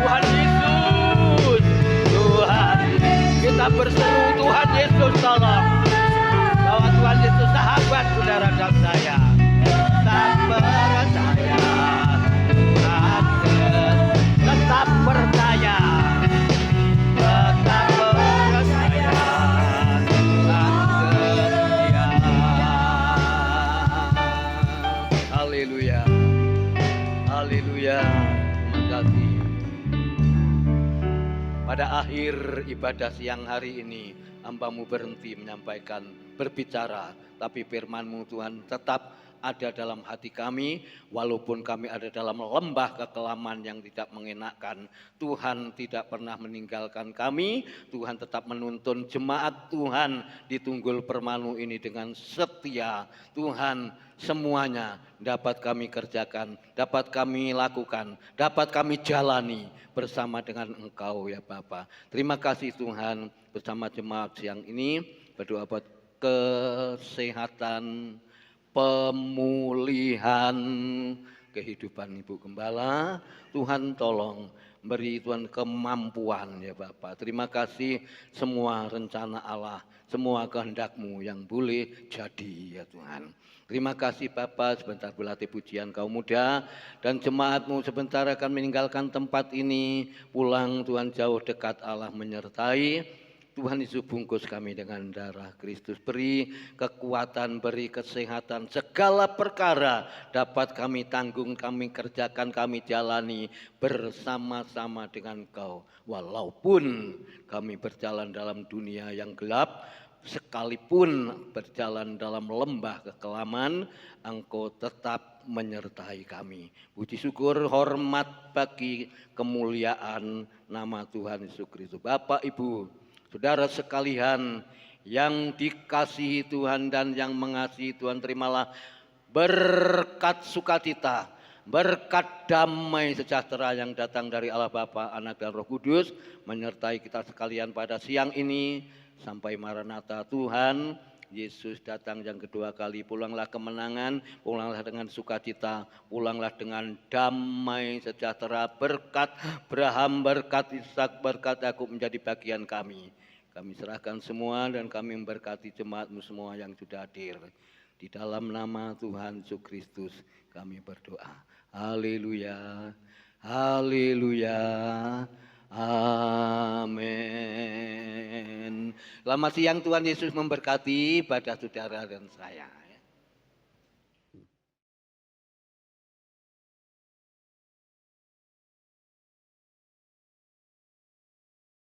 Tuhan Yesus, Tuhan, kita berseru Tuhan Yesus tolong. Bahwa Tuhan Yesus sahabat saudara dan saya. Tak percaya, Tuhan tetap percaya. Tetap percaya, Tuhan setia. Haleluya. Haleluya. Terima kasih. Pada akhir ibadah siang hari ini, hamba-Mu berhenti menyampaikan, berbicara, tapi firman-Mu Tuhan tetap ada dalam hati kami, walaupun kami ada dalam lembah kekelaman yang tidak mengenakan. Tuhan tidak pernah meninggalkan kami, Tuhan tetap menuntun jemaat Tuhan di Tunggul Permanu ini dengan setia. Tuhan, semuanya dapat kami kerjakan, dapat kami lakukan, dapat kami jalani bersama dengan Engkau ya Bapa. Terima kasih Tuhan, bersama jemaat siang ini berdoa buat kesehatan, pemulihan kehidupan Ibu Gembala. Tuhan tolong beri Tuhan kemampuan ya Bapak. Terima kasih semua rencana Allah, semua kehendak-Mu yang boleh jadi ya Tuhan. Terima kasih Bapak, sebentar berlatih pujian kaum muda dan jemaat-Mu sebentar akan meninggalkan tempat ini. Pulang Tuhan jauh dekat Allah menyertai. Tuhan Yesus bungkus kami dengan darah Kristus. Beri kekuatan, beri kesehatan. Segala perkara dapat kami tanggung, kami kerjakan, kami jalani bersama-sama dengan Kau. Walaupun kami berjalan dalam dunia yang gelap, sekalipun berjalan dalam lembah kekelaman, Engkau tetap menyertai kami. Puji syukur, hormat bagi kemuliaan nama Tuhan Yesus Kristus. Bapak, Ibu, saudara sekalian yang dikasihi Tuhan dan yang mengasihi Tuhan, terimalah berkat sukacita, berkat damai sejahtera yang datang dari Allah Bapa, Anak dan Roh Kudus menyertai kita sekalian pada siang ini. Sampai Maranatha, Tuhan Yesus datang yang kedua kali. Pulanglah kemenangan, pulanglah dengan sukacita, pulanglah dengan damai sejahtera. Berkat Abraham, berkat Ishak, berkat Yakub menjadi bagian kami. Kami serahkan semua dan kami memberkati jemaat-Mu semua yang sudah hadir. Di dalam nama Tuhan Yesus Kristus kami berdoa. Haleluya, haleluya, amin. Selamat siang, Tuhan Yesus memberkati ibadah saudara dan saya.